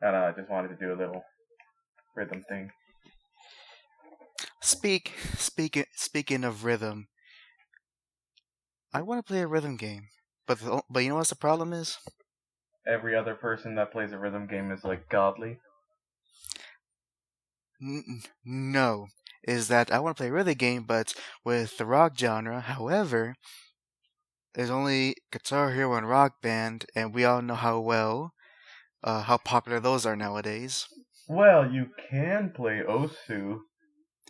And I just wanted to do a little rhythm thing. Speaking of rhythm, I want to play a rhythm game, but you know what the problem is? Every other person that plays a rhythm game is like godly. No, is that I want to play a rhythm game, but with the rock genre. However, there's only Guitar Hero and Rock Band, and we all know how popular those are nowadays. Well, you can play Osu.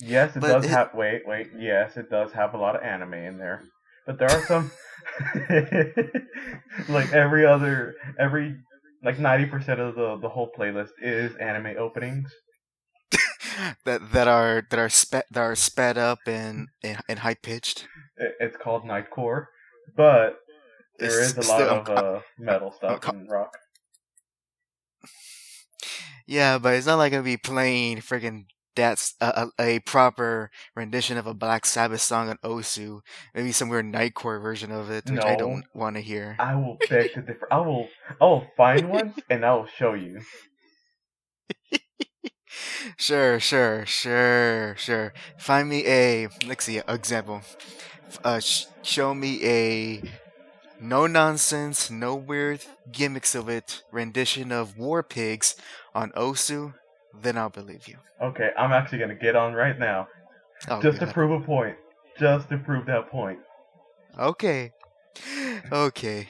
Yes, it But does it, have. Wait. Yes, it does have a lot of anime in there. But there are some. Like every like 90% of the whole playlist is anime openings. that are sped up and high pitched. It's called Nightcore, but there is It's a lot still of metal I'm stuff in rock. Yeah, but it's not like I'll be playing friggin' that's a proper rendition of a Black Sabbath song on Osu. Maybe some weird Nightcore version of it, which I No, don't want to hear. I will beg to differ. I will find one and I will show you. Sure. Find me a let's see example. Show me a no nonsense, no weird gimmicks of it rendition of War Pigs on Osu. Then I'll believe you. Okay, I'm actually gonna get on right now Oh just to god. prove a point. Just to prove that point. Okay. Okay.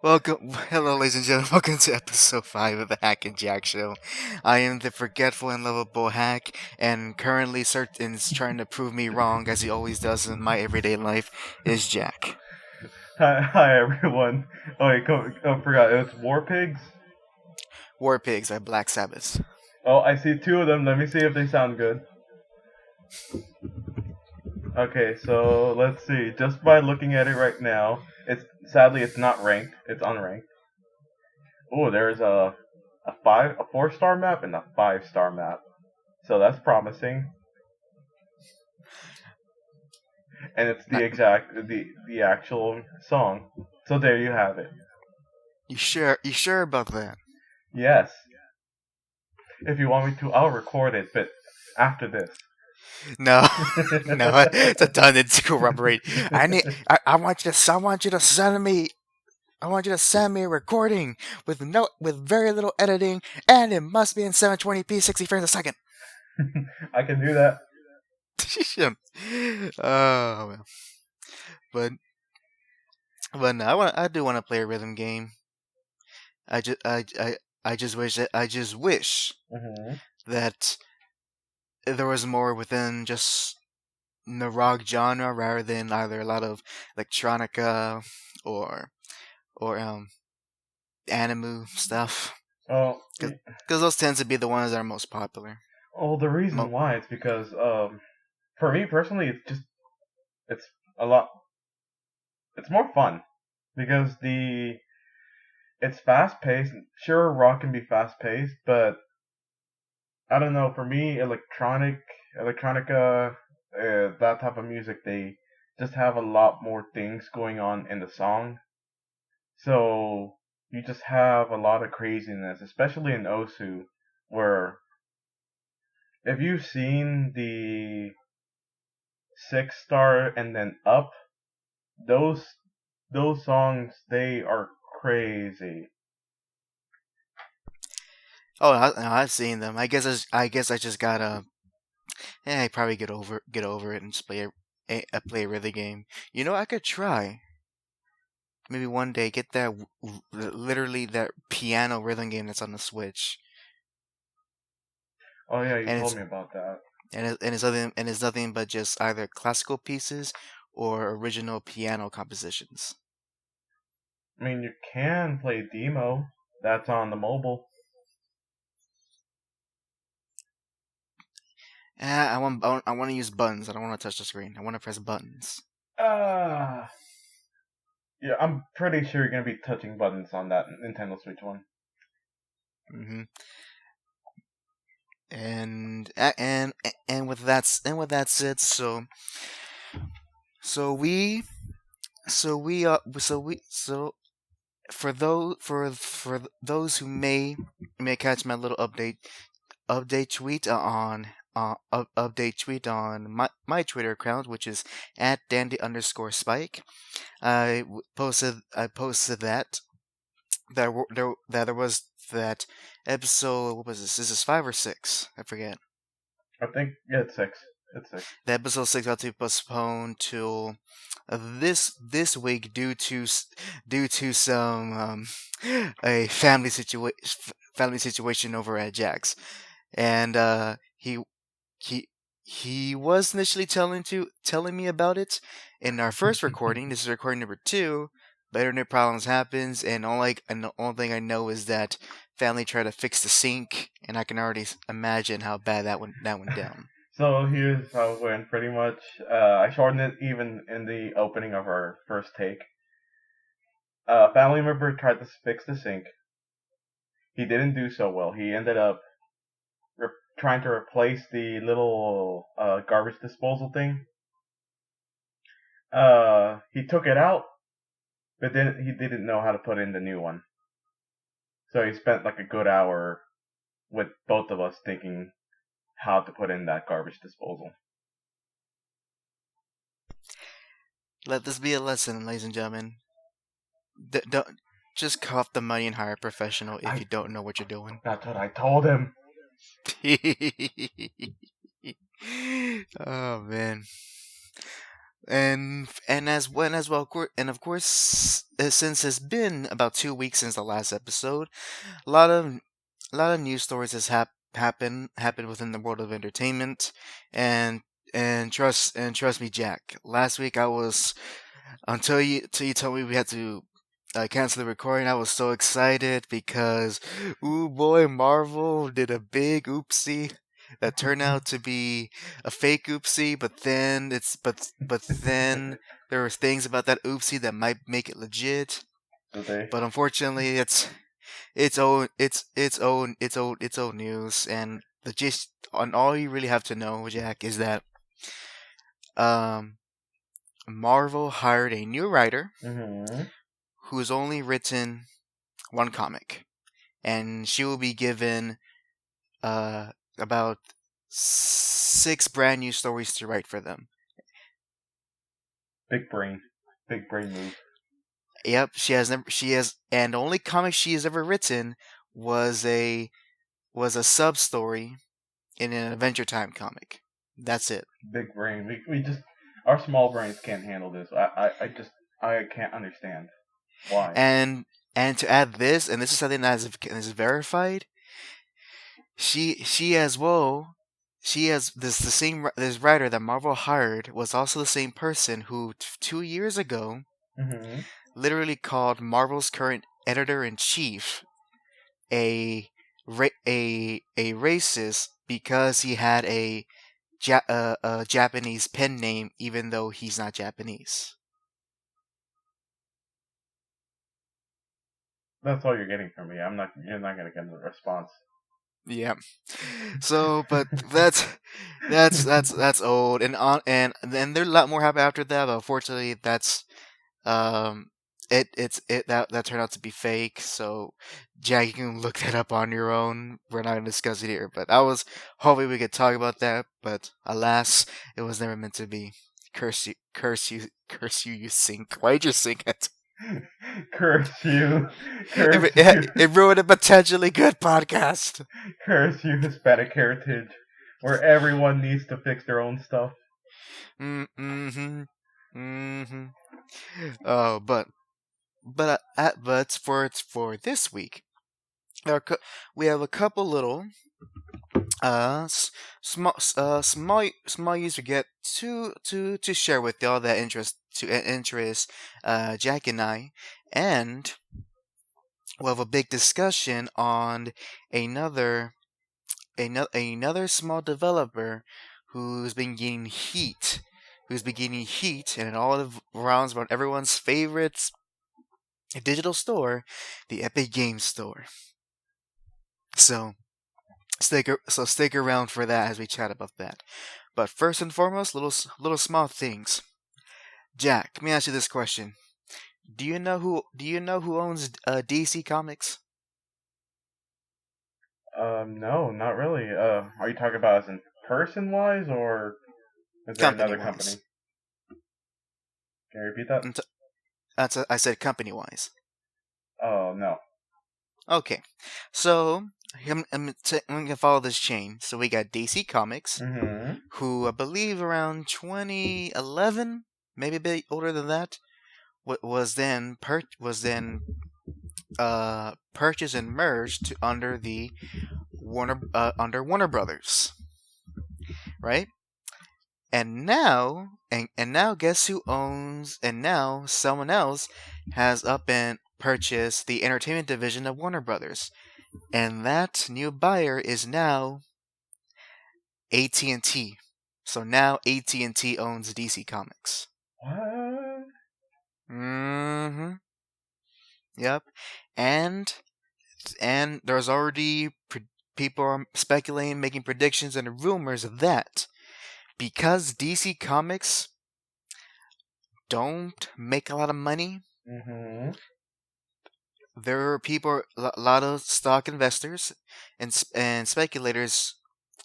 Welcome, hello, ladies and gentlemen. Welcome to episode 5 of the Hack and Jack Show. I am the forgetful and lovable hack, and currently certain is trying to prove me wrong, as he always does in my everyday life, is Jack. Hi everyone. Oh wait, I forgot. It was War Pigs. War Pigs by Black Sabbath. Oh, I see two of them. Let me see if they sound good. Okay, so let's see. Just by looking at it right now, it's sadly it's not ranked. It's unranked. Oh, there's a 4-star map and a 5-star map. So that's promising. And it's Not, the actual song. So there you have it. you sure? You sure about that? Yes. If you want me to, I'll record it, but after this. No, no. It's a done. It's corroborate. I need. I want you to. I want you to send me. I want you to send me a recording with very little editing, and it must be in 720p, 60 frames a second. I can do that. Oh well. But no, I do want to play a rhythm game. I just I just wish Hmm. that there was more within just the rock genre rather than either a lot of electronica or or anime stuff. Oh, Because those tend to be the ones that are most popular. the reason Mo- why is because for me personally, it's a lot. It's more fun because the it's fast paced. Sure, rock can be fast paced, but I don't know. For me, electronica, that type of music, they just have a lot more things going on in the song. So you just have a lot of craziness, especially in Osu, where if you've seen the 6-star and then up, those those songs they are crazy. oh, I've seen them. I guess I just gotta. I probably get over it and just play a rhythm game. You know, I could try. Maybe one day get literally that piano rhythm game that's on the Switch, Oh yeah, you and told me about that. it's nothing but just either classical pieces or original piano compositions. I mean, you can play demo. That's on the mobile. I want to use buttons. I don't want to touch the screen. I want to press buttons. Ah, yeah, I'm pretty sure you're gonna be touching buttons on that Nintendo Switch one. hmm and with that said, so we so we so for those who may catch my little update tweet update tweet on my Twitter account, which is at dandy_spike. I posted there was that episode. What was this? Is this 5 or 6? I forget. I think yeah, it's 6. It's 6. The episode 6 got to be postponed till this week due to some a family situation over at Jack's, and he he was initially telling me about it in our first recording. This is recording number 2. But internet problems happens, and the only thing I know is that family tried to fix the sink, and I can already imagine how bad that went down. So here's how it went. Pretty much, I shortened it even in the opening of our first take. A family member tried to fix the sink. He didn't do so well. He ended up trying to replace the little garbage disposal thing. He took it out, but then he didn't know how to put in the new one. So he spent like a good hour with both of us thinking how to put in that garbage disposal. Let this be a lesson, ladies and gentlemen. Don't just cough the money and hire a professional if you don't know what you're doing. That's what I told him. Oh man. And as well, and of course, since it's been about 2 weeks since the last episode, a lot of news stories has happened within the world of entertainment, and trust me, Jack. Last week I was until you told me we had to cancel the recording. I was so excited because, ooh boy, Marvel did a big oopsie that turned out to be a fake oopsie. But then then there were things about that oopsie that might make it legit. Okay. But unfortunately, it's old news, and and all you really have to know, Jack, is that Marvel hired a new writer who's only written one comic, and she will be given about 6 brand new stories to write for them. Big brain move. Yep, and the only comic she has ever written was a sub story in an Adventure Time comic. That's it. Big brain. We just, our small brains can't handle this. I can't understand why. And to add this, and this is something that is verified, she as well. She has this writer that Marvel hired was also the same person who 2 years ago literally called Marvel's current editor-in-chief a racist because he had a Japanese pen name, even though he's not Japanese. That's all you're getting from me. You're not gonna get a response. Yeah. So, but that's old, and then there's a lot more happened after that. But unfortunately, that's that turned out to be fake. So, Jack, you can look that up on your own. We're not gonna discuss it here. But I was hoping we could talk about that. But alas, it was never meant to be. Curse you, you sink. Why'd you sink it? Curse you. It ruined a potentially good podcast. Curse you, Hispanic heritage, where everyone needs to fix their own stuff. Oh, but for this week, we have a couple little small news to get to share with y'all that interest Jack and I, and we'll have a big discussion on another small developer who's been getting heat, and in all the rounds around everyone's favorite digital store, the Epic Games Store. So stick around for that as we chat about that. But first and foremost, little small things. Jack, let me ask you this question: Do you know who owns DC Comics? No, not really. Are you talking about as in person wise, or is there Company another company? wise. Can you repeat that? I said company wise. Oh no. Okay, so I'm gonna follow this chain. So we got DC Comics, Mm-hmm. who I believe around 2011, maybe a bit older than that, was then purchased and merged under Warner Brothers, right? And now guess who owns? And now someone else has up and purchased the entertainment division of Warner Brothers, and that new buyer is now AT&T. So now AT&T owns DC Comics. What? Mm-hmm. Yep. And there's already people are speculating, making predictions and rumors that because DC Comics don't make a lot of money, Mm-hmm. there are a lot of stock investors and speculators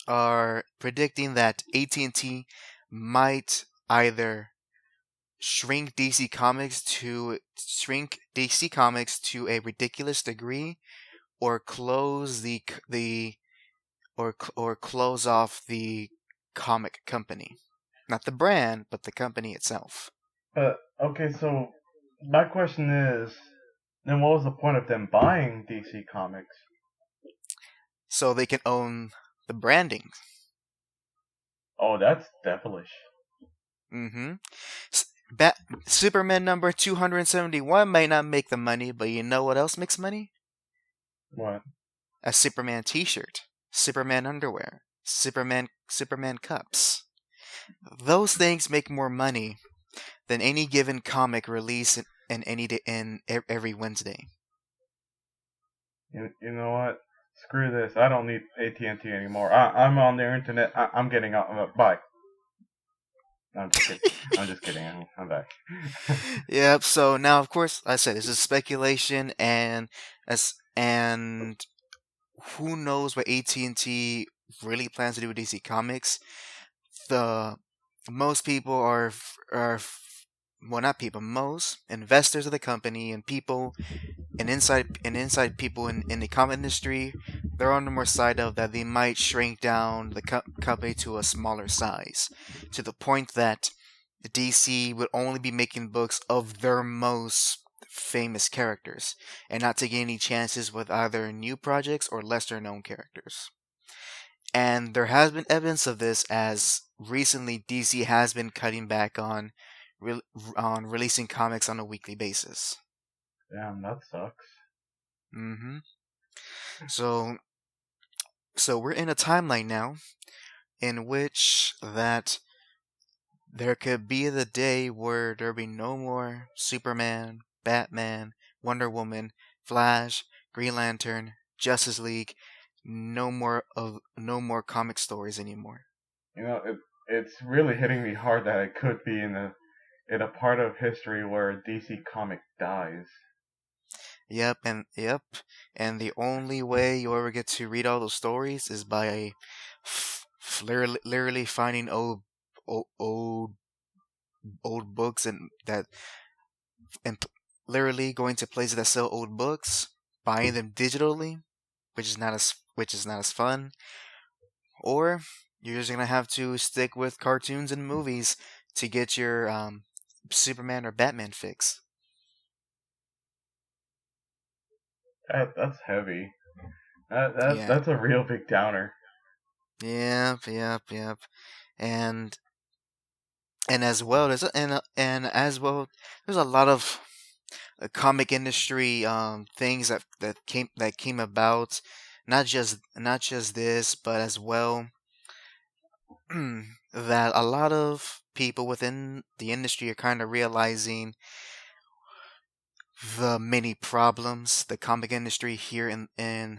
are predicting that AT&T might either shrink DC Comics to a ridiculous degree, or close or close off the comic company, not the brand, but the company itself, But okay, so my question is, then what was the point of them buying DC Comics? so they can own the branding. Oh, that's devilish. Mm-hmm. Bat- Superman number 271 may not make the money, but you know what else makes money? What? A Superman T-shirt, Superman underwear, Superman cups. Those things make more money than any given comic release in any day, every Wednesday. You know what? Screw this. I don't need AT&T anymore. I'm on the internet. I'm getting out. Bye. No, I'm just kidding. I'm just kidding. I'm back. Yep. So now, of course, like I said this is speculation, and who knows what AT&T really plans to do with DC Comics. The most people are well, not people, most investors of the company and people and inside people in the comic industry, they're on the more side of that they might shrink down the company to a smaller size, to the point that DC would only be making books of their most famous characters and not taking any chances with either new projects or lesser known characters. And there has been evidence of this, as recently DC has been cutting back re- on releasing comics on a weekly basis. Damn, that sucks. hmm So we're in a timeline now in which that there could be the day where there be no more Superman, Batman, Wonder Woman, Flash, Green Lantern, Justice League, no more comic stories anymore. You know, it's really hitting me hard that I could be in a part of history where a DC comic dies. Yep, and the only way you ever get to read all those stories is by literally finding old, old old books and literally going to places that sell old books, buying them digitally, which is not as fun, or you're just gonna have to stick with cartoons and movies to get your Superman or Batman fix. That's heavy. Yeah. That's a real big downer. Yep. And as well there's a lot of comic industry things that came about, not just this, but as well that a lot of people within the industry are kind of realizing the many problems the comic industry here in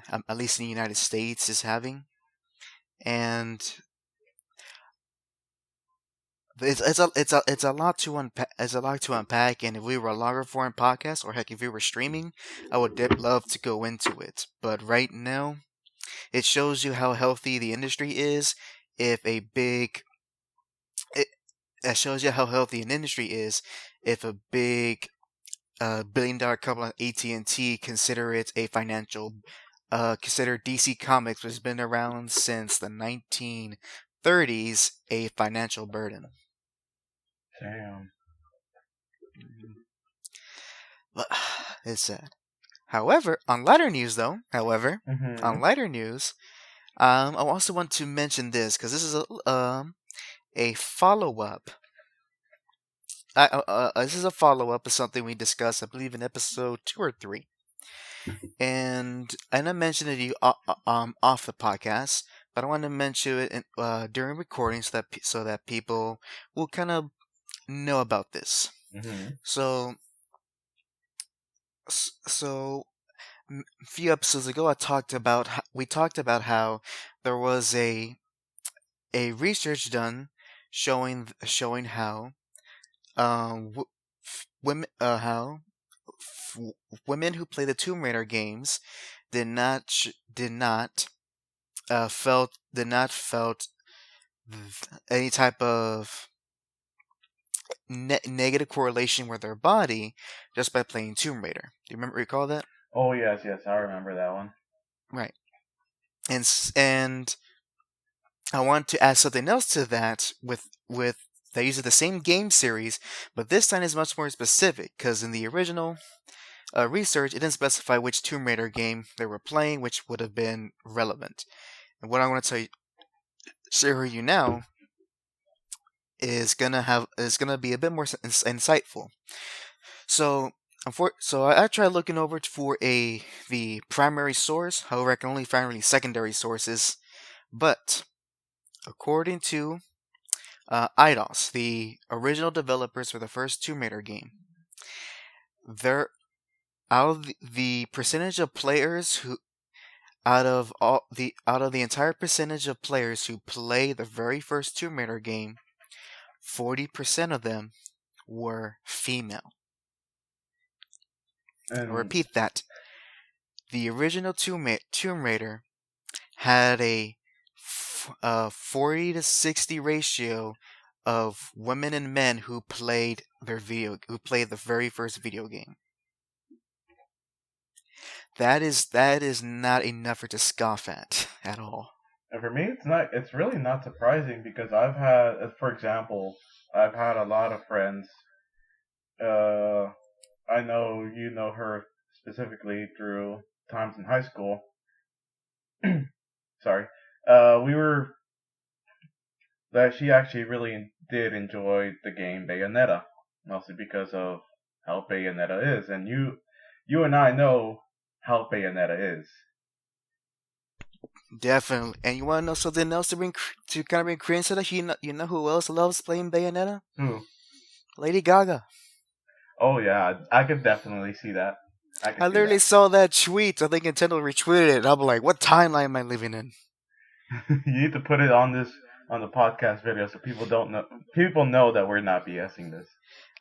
at least in the United States is having. And it's a lot to unpack. It's a lot to unpack, and if we were a longer form podcast, or heck, if we were streaming, I would love to go into it. But right now, it shows you how healthy the industry is. If a big, it, it shows you how healthy an industry is. If a big billion-dollar company like AT&T consider it a financial, consider DC Comics, which has been around since the 1930s, a financial burden. Damn. But it's sad. However, on lighter news, though, Mm-hmm. I also want to mention this because this is a follow up. This is a follow up of something we discussed, I believe, in episode 2 or 3, and I mentioned it to you off the podcast, but I want to mention it during recording so that people will kind of know about this. Mm-hmm. So so a few episodes ago, we talked about how there was a research done showing how women women who play the Tomb Raider games did not felt any type of negative correlation with their body just by playing Tomb Raider. Do you recall that? Oh yes, yes, I remember that one. Right. And I want to add something else to that with they use the same game series, but this time is much more specific because in the original research, it didn't specify which Tomb Raider game they were playing, which would have been relevant. And what I want to share with you now is gonna be a bit more insightful. So I tried looking over for the primary source. However, I can only find really secondary sources. But according to IDOS, the original developers for the first Tomb Raider game, they're out of the percentage of players who out of the entire percentage of players who play the very first Tomb Raider game, 40% of them were female. I'll repeat that. The original Tomb Raider had a 40 to 60 ratio of women and men who played the very first video game. That is not a number to scoff at all. And for me, it's not. It's really not surprising because I've had, for example, I've had a lot of friends. I know you know her specifically through times in high school. Sorry. We were that she actually really did enjoy the game Bayonetta, mostly because of how Bayonetta is, and you and I know how Bayonetta is. Definitely. And you want to know something else to kind of bring credence to that? You know who else loves playing Bayonetta? Who? Lady Gaga. Oh yeah, I could definitely see that. I literally saw that tweet. I think Nintendo retweeted it. I'm like, what timeline am I living in? You need to put it on the podcast video so people don't know. People know that we're not BSing this.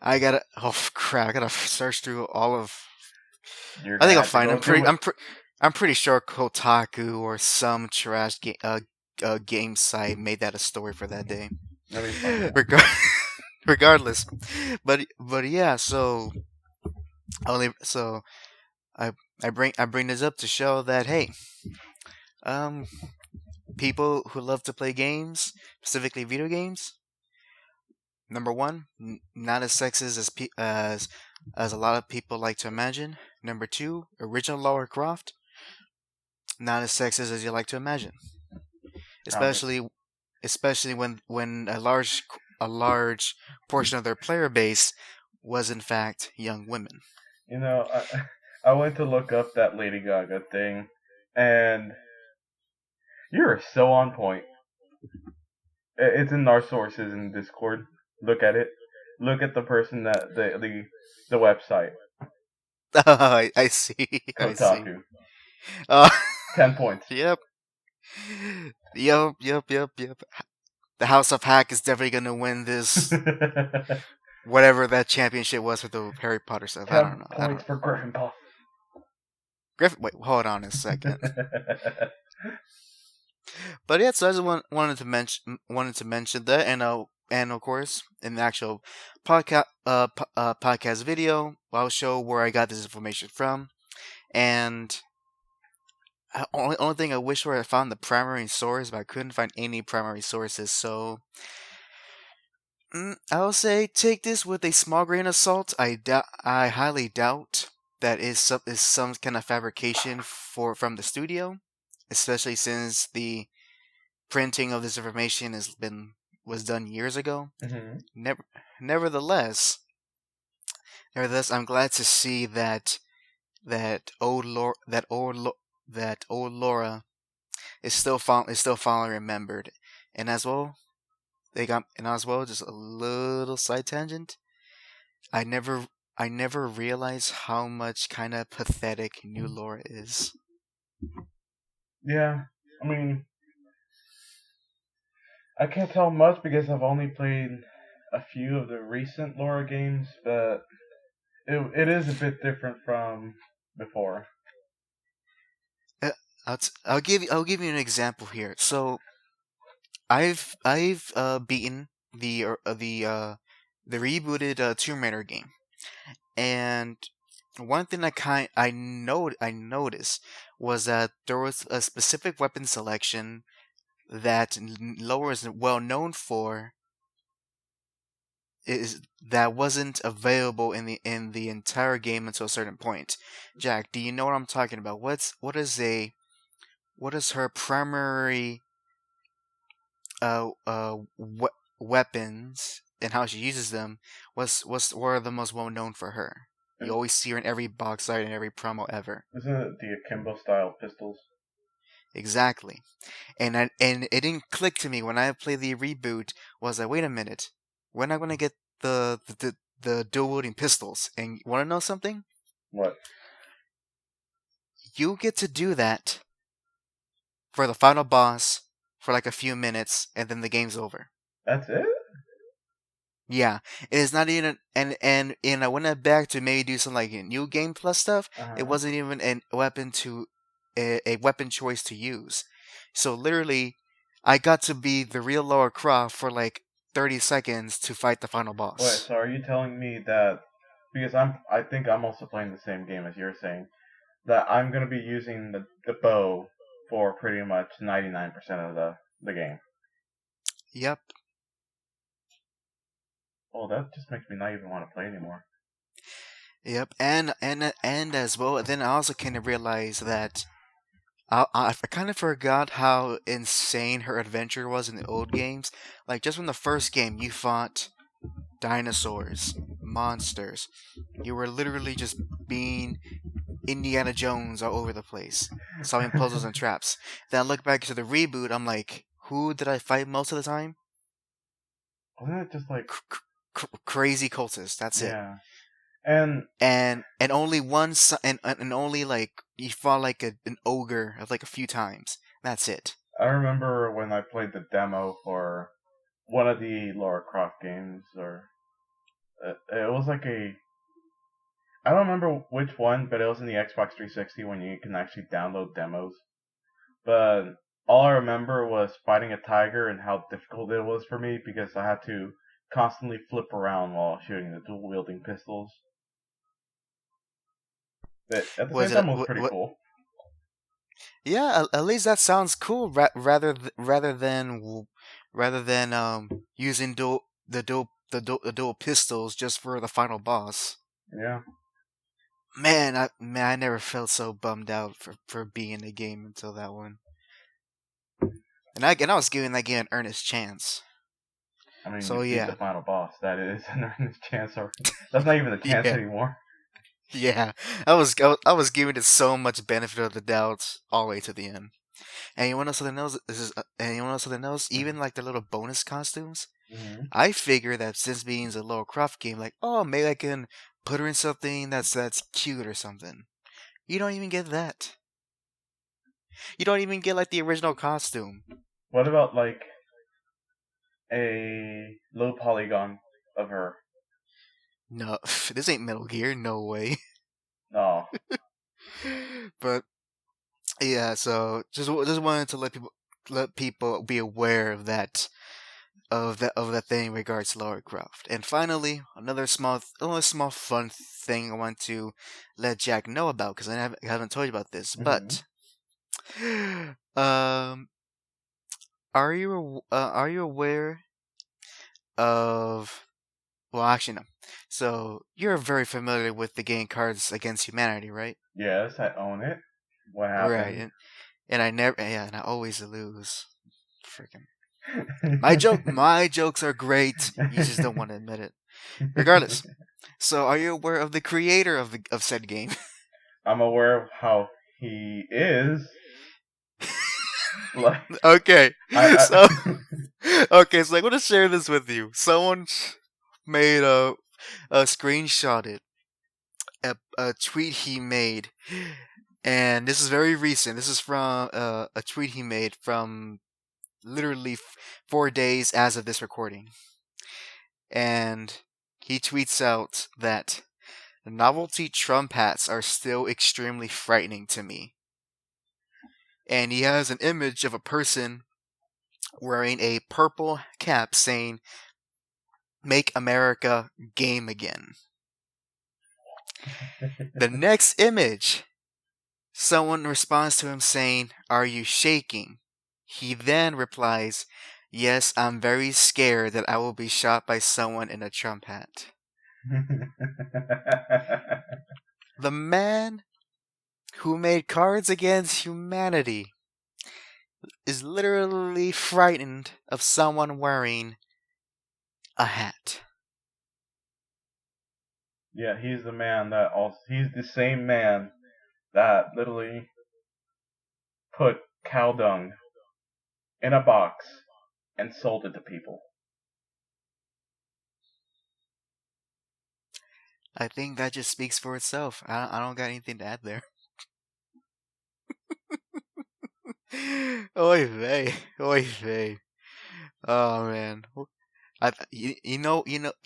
Oh crap! I gotta search through all of. You're I think I'll find. I'm pretty sure Kotaku or some trash game site made that a story for that day. Regardless, but yeah. So I bring this up to show that hey, people who love to play games, specifically video games, number one, not as sexist as a lot of people like to imagine. Number two, original Lara Croft, not as sexist as you like to imagine. Especially when a large portion of their player base was in fact young women. You know, I went to look up that Lady Gaga thing, and you're so on point. It's in our sources in Discord. Look at it. Look at the person that the website. I see. Kotaku. I see. 10 points. Yep. the House of Hack is definitely gonna win this whatever that championship was for the Harry Potter stuff. I don't 10 know. I don't points know. for Gryffindor. Griffin, wait, hold on a second. But yeah, so I just wanted to mention that, and of course, in the actual podcast video, I'll show where I got this information from, and only thing I wish where I found the primary source, but I couldn't find any primary sources. So I will say take this with a small grain of salt. I highly doubt that is some kind of fabrication from the studio, especially since the printing of this information was done years ago. Hmm. Never, nevertheless, nevertheless, I'm glad to see that old Laura is still fondly remembered, and as well just a little side tangent. I never I never realized how much kind of pathetic new Laura is. Yeah, I mean, I can't tell much because I've only played a few of the recent Laura games, but it is a bit different from before. Uh, I'll give you an example here. So I've beaten the rebooted Tomb Raider game, and one thing I noticed was that there was a specific weapon selection that Laura is well known for is that wasn't available in the entire game until a certain point. Jack, do you know what I'm talking about? What is her primary weapons and how she uses them? What are the most well known for her? You And always see her in every box art and every promo ever. isn't it the akimbo style pistols? Exactly. And it didn't click to me when I played the reboot. Was like, wait a minute, when am I gonna get the dual wielding pistols? And want to know something? What? You get to do that for the final boss for like a few minutes, and then the game's over. That's it? Yeah, it is not even and I went back to maybe do some like new game plus stuff. Uh It huh. wasn't even a weapon choice to use. So literally, I got to be the real Lara Croft for like 30 seconds to fight the final Wait, boss. so are you telling me that because I think I'm also playing the same game as you're saying that I'm gonna be using the bow for pretty much 99% of the game. Yep, Oh, that just makes me not even want to play anymore. yep, and as well. Then I also kind of realized that I kind of forgot how insane her adventure was in the old games. Like just from the first game, you fought dinosaurs, monsters. You were literally just being Indiana Jones all over the place, solving puzzles and traps. Then I look back to the reboot, I'm like, who did I fight most of the time? Wasn't it just like Crazy cultists. That's it. yeah? And And only and only like you fought like an ogre of like a few times. That's it. I remember when I played the demo for one of the Lara Croft games, or it was like a I don't remember which one, but it was in the Xbox 360 when you can actually download demos. But all I remember was fighting a tiger and how difficult it was for me because I had to constantly flip around while shooting the dual wielding pistols. But at the same Was it time, it was pretty what? cool. Yeah, at least that sounds cool. Rather than using the dual pistols just for the final boss. Yeah. Man, I never felt so bummed out for being the game until that one. And I was giving that game an earnest chance. I mean, you So beat the yeah, final boss. That is an earnest chance. Or that's not even a chance yeah, anymore. yeah. I was giving it so much benefit of the doubt all the way to the end. And you want to know something else? And you want to know something else? Even like the little bonus costumes. Hmm. I figure that since being a Lara Croft game, like, oh, maybe I can put her in something that's cute or something. You don't even get that. You don't even get like the original costume. What about like a low polygon of her. No, this ain't Metal Gear. No way. Oh. But yeah, so just wanted to let people be aware of that thing in regards to Lara Croft. And finally, another small fun thing I want to let Jack know about because I haven't told you about this. Hmm. But um, are you aware of? Well, actually, no. So you're very familiar with the game Cards Against Humanity, right? Yes, I own it. What Right, happened? and I never, yeah, and I always lose. Freaking my jokes are great. You just don't want to admit it. Regardless, so are you aware of the creator of said game? I'm aware of how he is. Like Okay, so I okay, so I'm gonna share this with you. Someone made a screenshot it, a tweet he made, and this is very recent. This is from a tweet he made from literally 4 days as of this recording, and he tweets out that novelty Trump hats are still extremely frightening to me. And he has an image of a person wearing a purple cap saying, "Make America game again." The next image, someone responds to him saying, "Are you shaking?" He then replies, "Yes, I'm very scared that I will be shot by someone in a Trump hat." The man who made Cards Against Humanity is literally frightened of someone wearing a hat. Yeah, he's the man that also he's the same man that literally put cow dung in a box and sold it to people. I think that just speaks for itself. I don't got anything to add there. Oy vey, oy vey. Oh man, I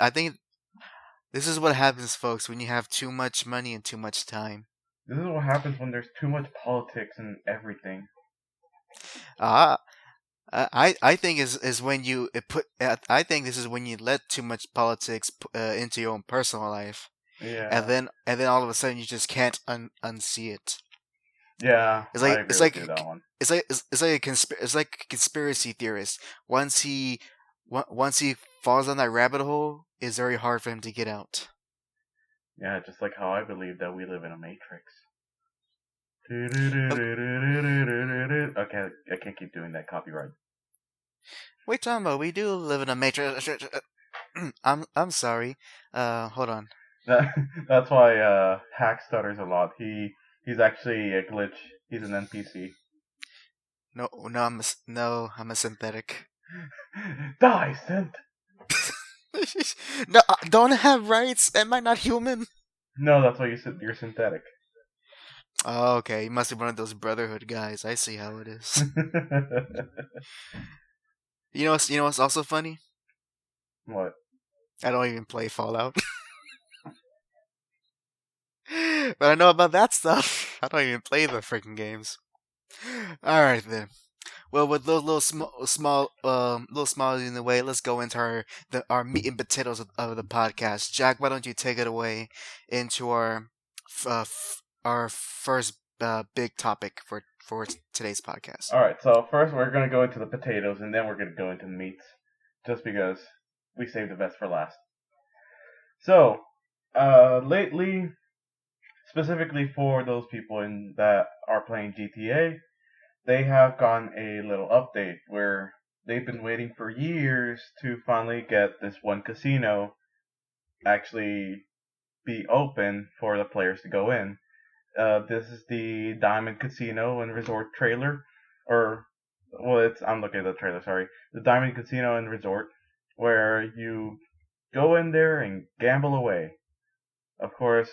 think this is what happens, folks, when you have too much money and too much time. This is what happens when there's too much politics in everything. Ah, I think is when you I think this is when you let too much politics into your own personal life, Yeah. and then all of a sudden you just can't unsee it. Yeah, It's I like agree with you that one. it's like a conspiracy theorist. Once he falls down that rabbit hole, it's very hard for him to get out. Yeah, just like how I believe that we live in a matrix. Okay, Okay, I can't keep doing that copyright. wait, talking about we do live in a matrix. I'm sorry. Hold on. That's why HAC stutters a lot. He's actually a glitch. He's an NPC. No, I'm a synthetic. Die, synth! No, I don't have rights. Am I not human? No, that's why you're synthetic. Oh, okay, you must be one of those Brotherhood guys. I see how it is. You know what's also funny? What? I don't even play Fallout. But I know about that stuff. I don't even play the freaking games. All right then. Well, with those little smiles in the way, let's go into our meat and potatoes of the podcast. Jack, why don't you take it away into our first big topic for today's podcast? Alright, so first we're gonna go into the potatoes and then we're gonna go into the meats. Just because we saved the best for last. So, lately, specifically for those people that are playing GTA, they have gotten a little update where they've been waiting for years to finally get this one casino actually be open for the players to go in. This is the Diamond Casino and Resort trailer, or I'm looking at the trailer. Sorry, the Diamond Casino and Resort, where you go in there and gamble away. Of course,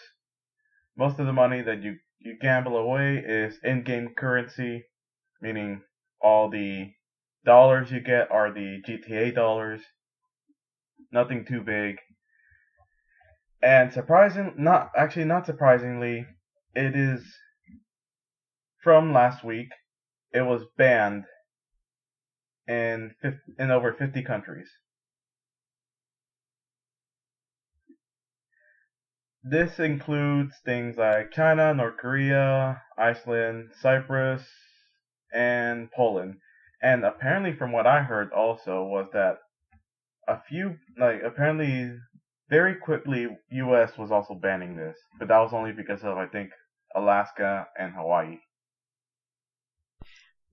most of the money that you gamble away is in-game currency, meaning all the dollars you get are the GTA dollars, nothing too big. And not surprisingly, it is from last week. It was banned in over 50 countries. This includes things like China, North Korea, Iceland, Cyprus, and Poland. And apparently, from what I heard, also was that apparently, very quickly, U.S. was also banning this, but that was only because of, I think, Alaska and Hawaii.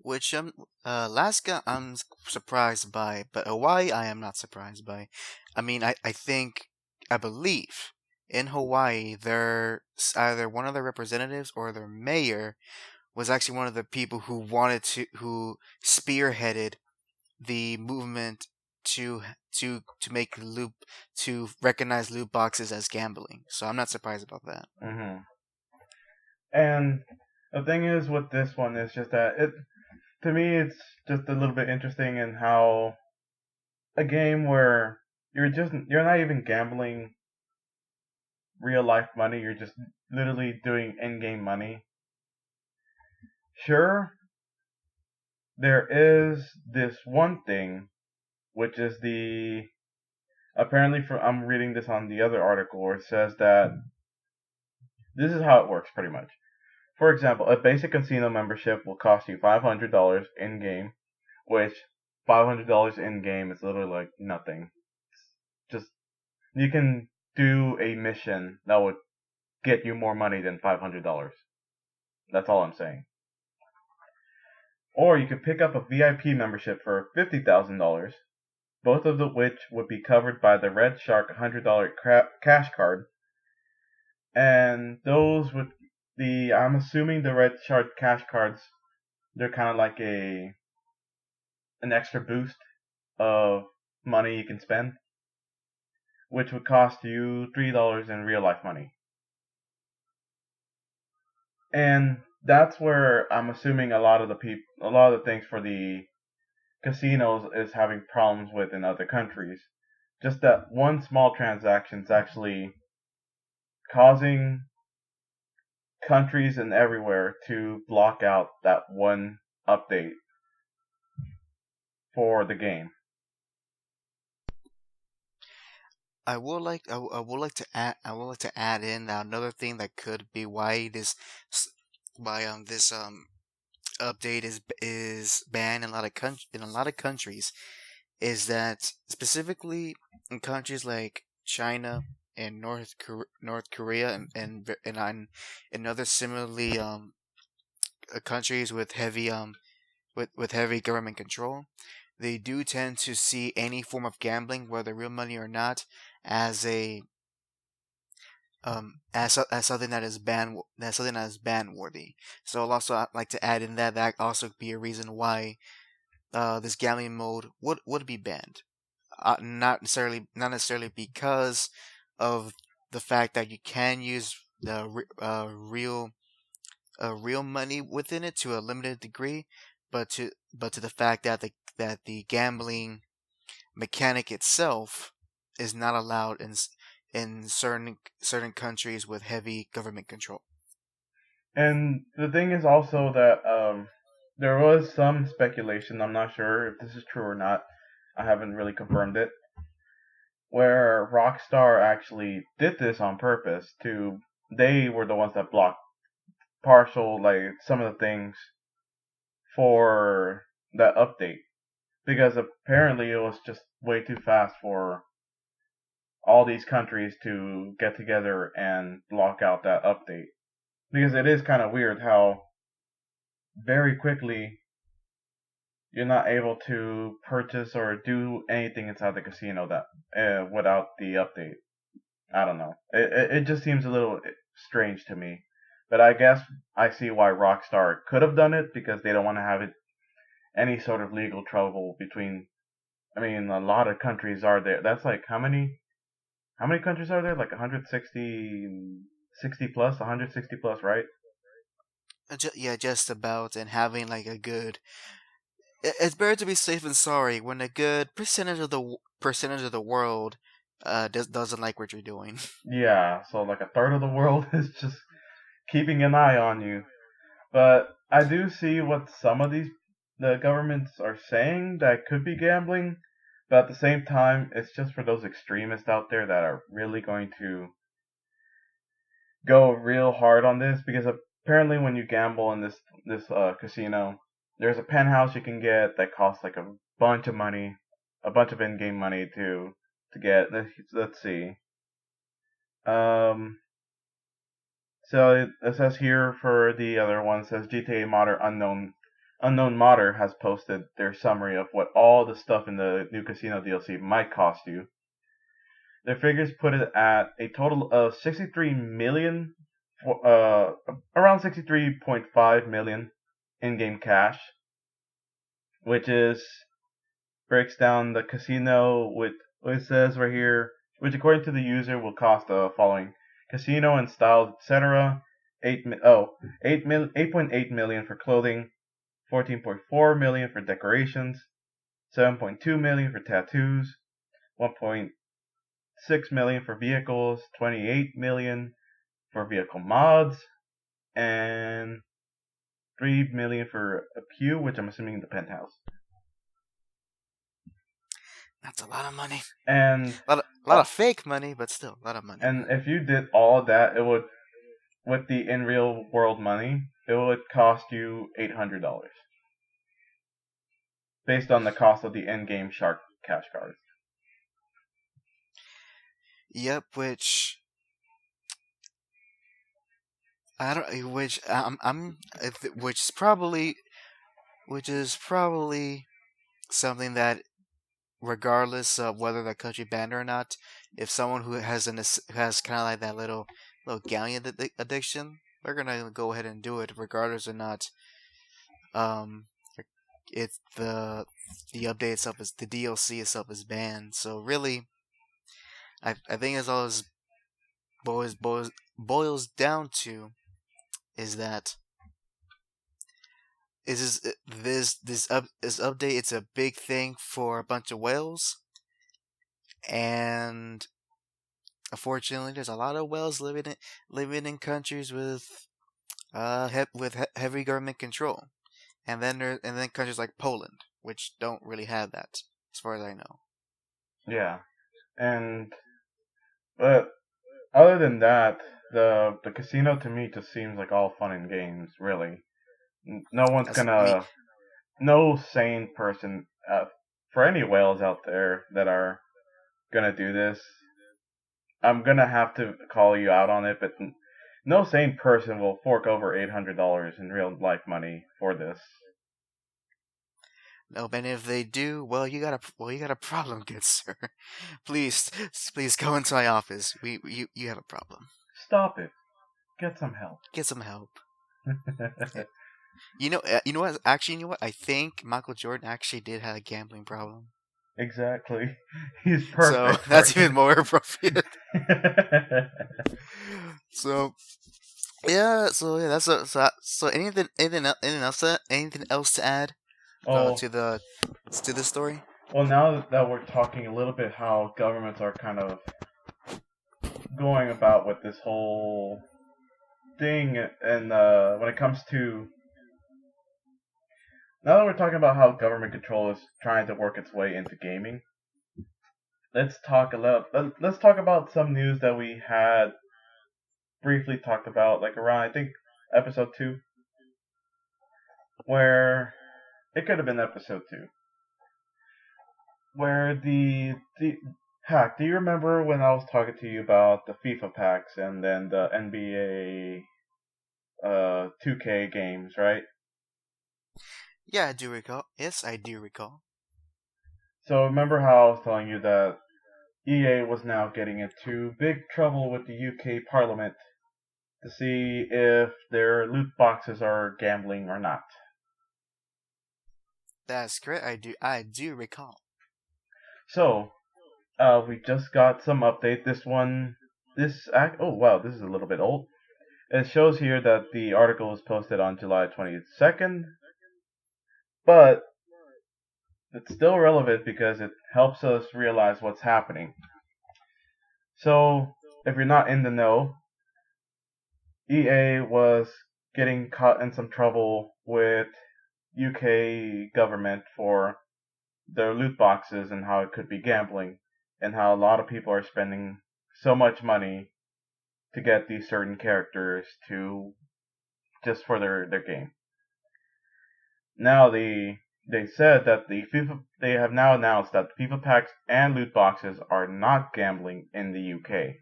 Which Alaska I'm surprised by, but Hawaii I am not surprised by. I mean, I believe in Hawaii their either one of their representatives or their mayor was actually one of the people who spearheaded the movement to make loop to recognize loot boxes as gambling. So I'm not surprised about that. And the thing is with this one is just that to me it's just a little bit interesting in how a game where you're not even gambling real life money, you're just literally doing in-game money. Sure, there is this one thing, which is I'm reading this on the other article where it says that this is how it works pretty much. For example, a basic casino membership will cost you $500 in game, which $500 in game is literally like nothing. Just you can do a mission that would get you more money than $500. That's all I'm saying. Or you could pick up a VIP membership for $50,000, both of which would be covered by the Red Shark $100 cash card. And those would I'm assuming the Red Shark cash cards, they're kind of like an extra boost of money you can spend, which would cost you $3 in real life money. And that's where I'm assuming a lot of the things for the casinos is having problems with in other countries. Just that one small transaction is actually causing countries and everywhere to block out that one update for the game. I would like to add in another thing that could be why this update is banned in a lot of countries is that specifically in countries like China and North Korea and other similarly countries with heavy government control, they do tend to see any form of gambling, whether real money or not, as a as something that is ban worthy. So I'll also like to add in that also be a reason why this gambling mode would be banned. Not necessarily because of the fact that you can use the real money within it to a limited degree, but to the fact that the gambling mechanic itself is not allowed in certain countries with heavy government control. And the thing is also that there was some speculation, I'm not sure if this is true or not, I haven't really confirmed it, where Rockstar actually did this on purpose they were the ones that blocked like some of the things for that update. Because apparently it was just way too fast for all these countries to get together and block out that update. Because it is kind of weird how very quickly you're not able to purchase or do anything inside the casino that without the update. I don't know. It just seems a little strange to me. But I guess I see why Rockstar could have done it because they don't want to have any sort of legal trouble between. I mean, a lot of countries are there. That's like how many? How many countries are there? Like 160 plus, 160 plus, right? Yeah, just about, and having like It's better to be safe than sorry when a good percentage of the world doesn't like what you're doing. Yeah, so like a third of the world is just keeping an eye on you. But I do see what some of the governments are saying that could be gambling, but at the same time, it's just for those extremists out there that are really going to go real hard on this because apparently when you gamble in this casino, there's a penthouse you can get that costs like a bunch of money, a bunch of in-game money to get. Let's see. Um, so it says here for the other one, it says GTA Modder Unknown Modder has posted their summary of what all the stuff in the new casino DLC might cost you. Their figures put it at a total of 63 million, around 63.5 million in-game cash, which is breaks down the casino with what it says right here, which according to the user will cost the following: casino and styles, etc. 8.8 million for clothing, 14.4 million for decorations, 7.2 million for tattoos, 1.6 million for vehicles, 28 million for vehicle mods, and 3 million for a pew, which I'm assuming the penthouse. That's a lot of money. And A lot of fake money, but still a lot of money. and if you did all of that, it would, with the in real world money, it would cost you $800 based on the cost of the in-game Shark cash cards. Yep, which I don't, which I'm, which is probably something that, regardless of whether the country banned it or not, if someone who has has kind of like that little gambling addiction, they're gonna go ahead and do it, regardless or not. Um, it's the update itself is the DLC itself is banned. So really, I think it's all this boils down to is that this update. It's a big thing for a bunch of whales, and unfortunately, there's a lot of whales living in countries with heavy government control, and then countries like Poland, which don't really have that, as far as I know. Yeah, and but other than that, the casino to me just seems like all fun and games. Really, no one's As me, gonna, no sane person, for any whales out there that are gonna do this, I'm gonna have to call you out on it, but no sane person will fork over $800 in real life money for this. no, and if they do, well, you got a problem, good sir. Please, please go into my office. You have a problem. Stop it. Get some help. Get some help. You know what? Actually, you know what? I think Michael Jordan actually did have a gambling problem. Exactly. He's So perfect. that's even more appropriate. So yeah, that's so anything else to add Oh, to the story? well, now that we're talking a little bit how governments are kind of going about with this whole thing, and when it comes to, now that we're talking about how government control is trying to work its way into gaming, let's talk about some news that we had briefly talked about, like around, I think, episode 2, where it could have been episode 2, where the hack. Do you remember when I was talking to you about the FIFA packs and then the NBA 2K games, right? Yeah, I do recall. Yes, I do recall. So remember how I was telling you that EA was now getting into big trouble with the UK Parliament to see if their loot boxes are gambling or not. That's correct. I do recall. So, we just got some update. Oh wow, this is a little bit old. It shows here that the article was posted on July 22nd, but it's still relevant because it helps us realize what's happening. So, if you're not in the know, EA was getting caught in some trouble with UK government for their loot boxes and how it could be gambling and how a lot of people are spending so much money to get these certain characters to just for their game. Now they said that they have now announced that the FIFA packs and loot boxes are not gambling in the UK.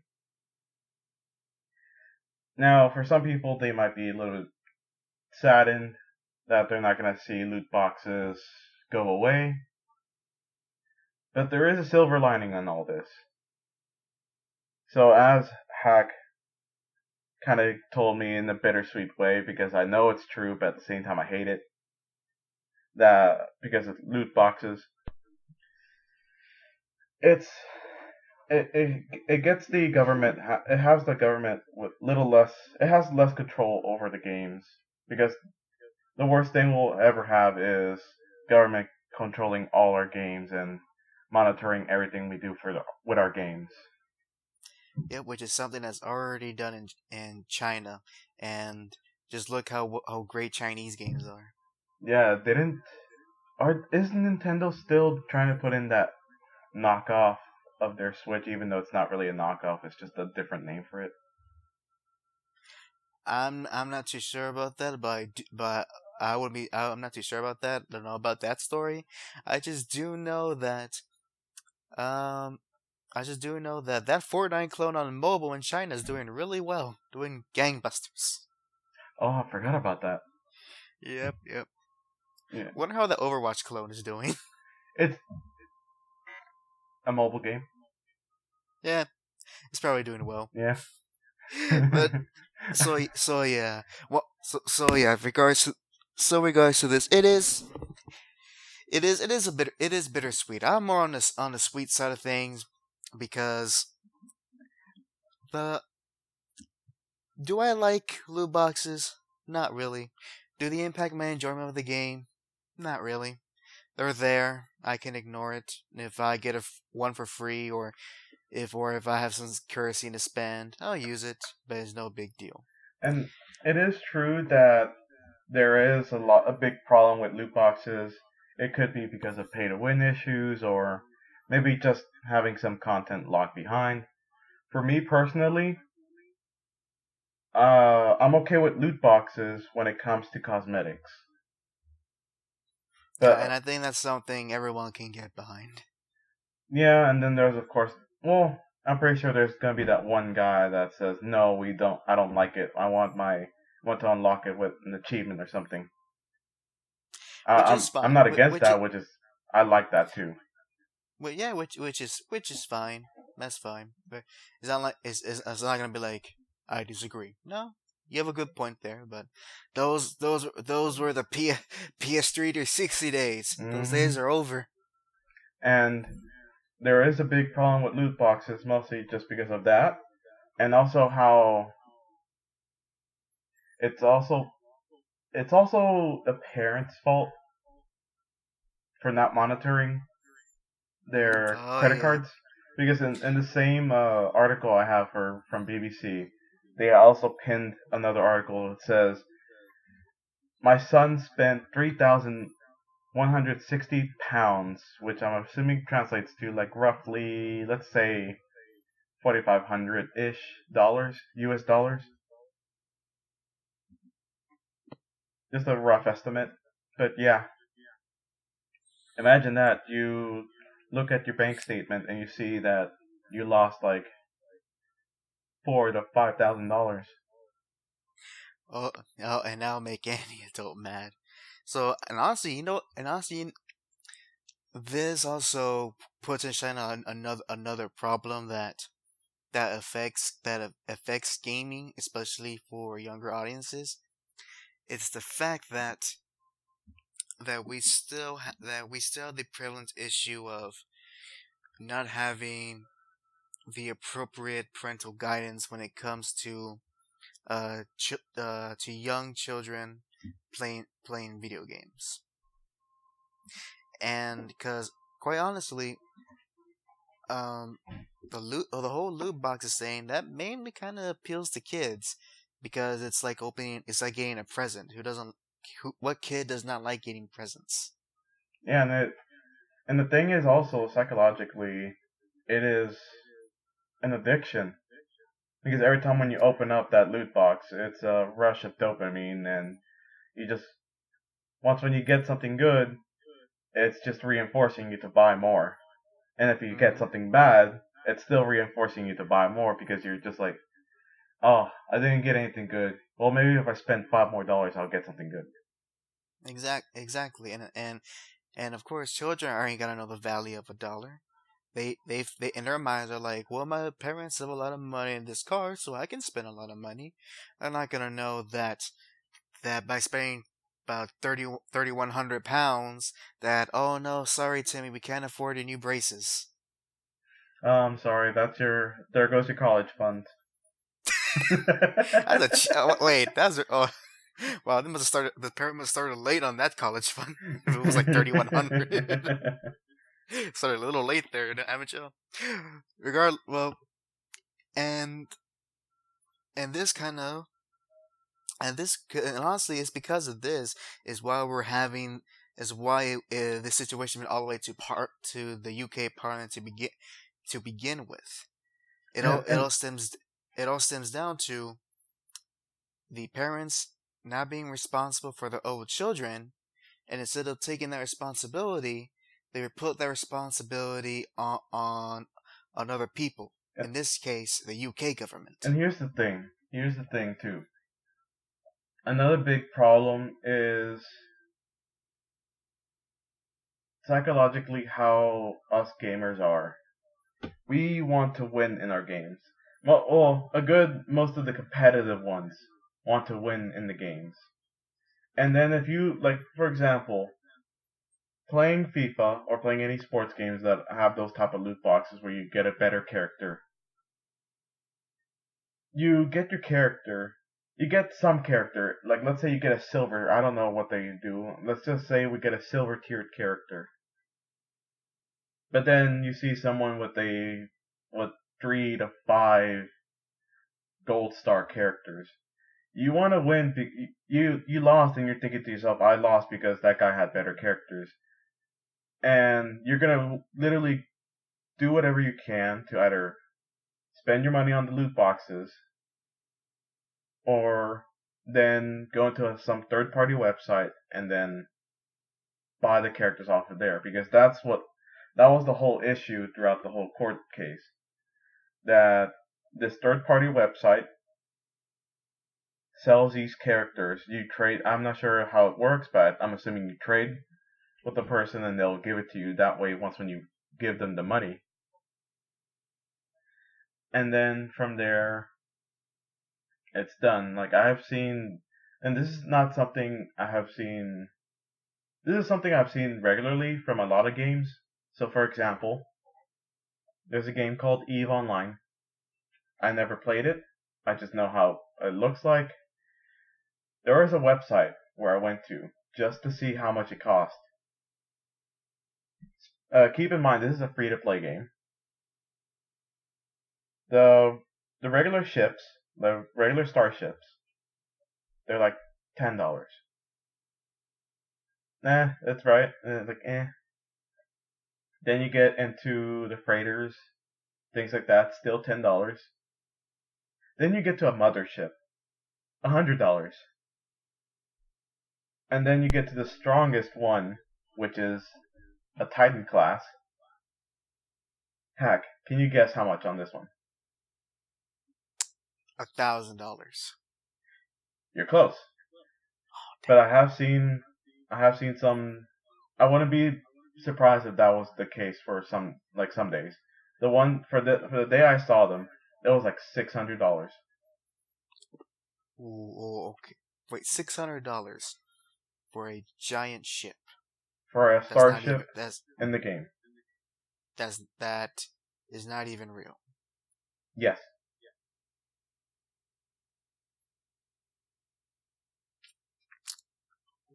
Now, for some people, they might be a little bit saddened that they're not going to see loot boxes go away, but there is a silver lining on all this. So as HAC kind of told me in a bittersweet way, because I know it's true, but at the same time I hate it, that because of loot boxes, it's it gets the government, it has the government with little less, it has less control over the games, because the worst thing we'll ever have is government controlling all our games and monitoring everything we do with our games. Yeah, which is something that's already done in China, and just look how great Chinese games are. Yeah, didn't isn't Nintendo still trying to put in that knockoff of their Switch, even though it's not really a knockoff, it's just a different name for it? I'm not too sure about that, but I'm not too sure about that. Don't know about that story. I just do know that um that Fortnite clone on mobile in China is doing really well, doing gangbusters. Oh, I forgot about that. Yep. Yeah, Wonder how the Overwatch clone is doing. it's a mobile game. Yeah, it's probably doing well. Yeah. But so yeah. So yeah. Regards to this, it is bittersweet. I'm more on the sweet side of things because the do I like loot boxes? Not really. Do they impact my enjoyment of the game? Not really. They're there. I can ignore it. If I get one for free, or if I have some currency to spend, I'll use it. But it's no big deal. And it is true that there is a big problem with loot boxes. It could be because of pay to win issues or maybe just having some content locked behind. For me personally, I'm okay with loot boxes when it comes to cosmetics. And But I think that's something everyone can get behind. yeah, and then there's of course, well, I'm pretty sure there's gonna be that one guy that says, "No, we don't. I don't like it. Want to unlock it with an achievement or something." Which I'm is I'm fine. not against that, which is I like that too. Yeah, which is fine. That's fine. But it's not like it's not gonna be like I disagree. No, you have a good point there. But those were the PS3 to 60 days. Those Hmm. days are over. And there is a big problem with loot boxes, mostly just because of that, and also how it's also it's also a parent's fault for not monitoring their Oh credit yeah. cards. Because in the same article I have from BBC, they also pinned another article that says my son spent £3,160, which I'm assuming translates to like roughly, let's say, 4,500 ish dollars, US dollars. Just a rough estimate. But yeah, imagine that. You look at your bank statement and you see that you lost like $4,000 to $5,000. Oh, and that'll make any adult mad. So, and honestly, this also puts in shine on another problem that affects gaming, especially for younger audiences. It's the fact that we still have the prevalent issue of not having the appropriate parental guidance when it comes to young children playing video games. And because, quite honestly, um, the whole loot box is saying that mainly kind of appeals to kids because it's like getting a present. What kid does not like getting presents? Yeah, and the thing is also psychologically, it is an addiction because every time when you open up that loot box, it's a rush of dopamine, and you just once when you get something good, it's just reinforcing you to buy more. And if you get Hmm. something bad, it's still reinforcing you to buy more because you're just like, oh, I didn't get anything good. Well, maybe if I spend $5 more, I'll get something good. Exactly, and of course, children aren't gonna know the value of a dollar. They in their minds are like, well, my parents have a lot of money in this car, so I can spend a lot of money. They're not gonna know that by spending about 3,100 pounds, that, oh no, sorry Timmy, we can't afford your new braces. Oh, I'm sorry, there goes your college fund. That's wait, oh, wow, they must have started. The parent must have started late on that college fund. If it was like 3,100, started a little late there, haven't you? Well, and and this kind of and honestly, it's because of this is why we're having is why this situation went all the way to the UK Parliament to begin with. It all and, it and all stems it all stems down to the parents not being responsible for their own children, and instead of taking that responsibility, they would put that responsibility on other people. In this case, the UK government. and here's the thing. Here's the thing too. Another big problem is psychologically how us gamers are. We want to win in our games. Well, a good most of the competitive ones want to win in the games. And then if you like, for example, playing FIFA or playing any sports games that have those type of loot boxes where you get a better character, you get your character. You get some character. Like let's say you get a silver. I don't know what they do. Let's just say we get a silver tiered character. But then you see someone with 3 to 5 gold star characters. You want to win. You lost, and you're thinking to yourself, "I lost because that guy had better characters." And you're gonna literally do whatever you can to either spend your money on the loot boxes, or then go into some third party website and then buy the characters off of there, because that was the whole issue throughout the whole court case, that this third party website sells these characters. You trade. I'm not sure how it works, but I'm assuming you trade with the person and they'll give it to you. That way, once when you give them the money, and then from there, it's done. Like I have seen, and this is not something I have seen. This is something I've seen regularly from a lot of games. So, for example, there's a game called Eve Online. I never played it. I just know how it looks like. There is a website where I went to just to see how much it cost. Keep in mind, this is a free to play game. The the regular ships, the regular starships, they're like $10. That's right. Like Then you get into the freighters, things like that, still $10. Then you get to a mothership, $100. And then you get to the strongest one, which is a Titan class. Heck, can you guess how much on this one? $1,000. You're close. But I have seen some. I wouldn't be surprised if that was the case for some days. The one for the day I saw them, it was like $600 Ooh, okay. Wait, $600 for a giant ship. for a That's not even starship that's in the game. that is not even real. Yes,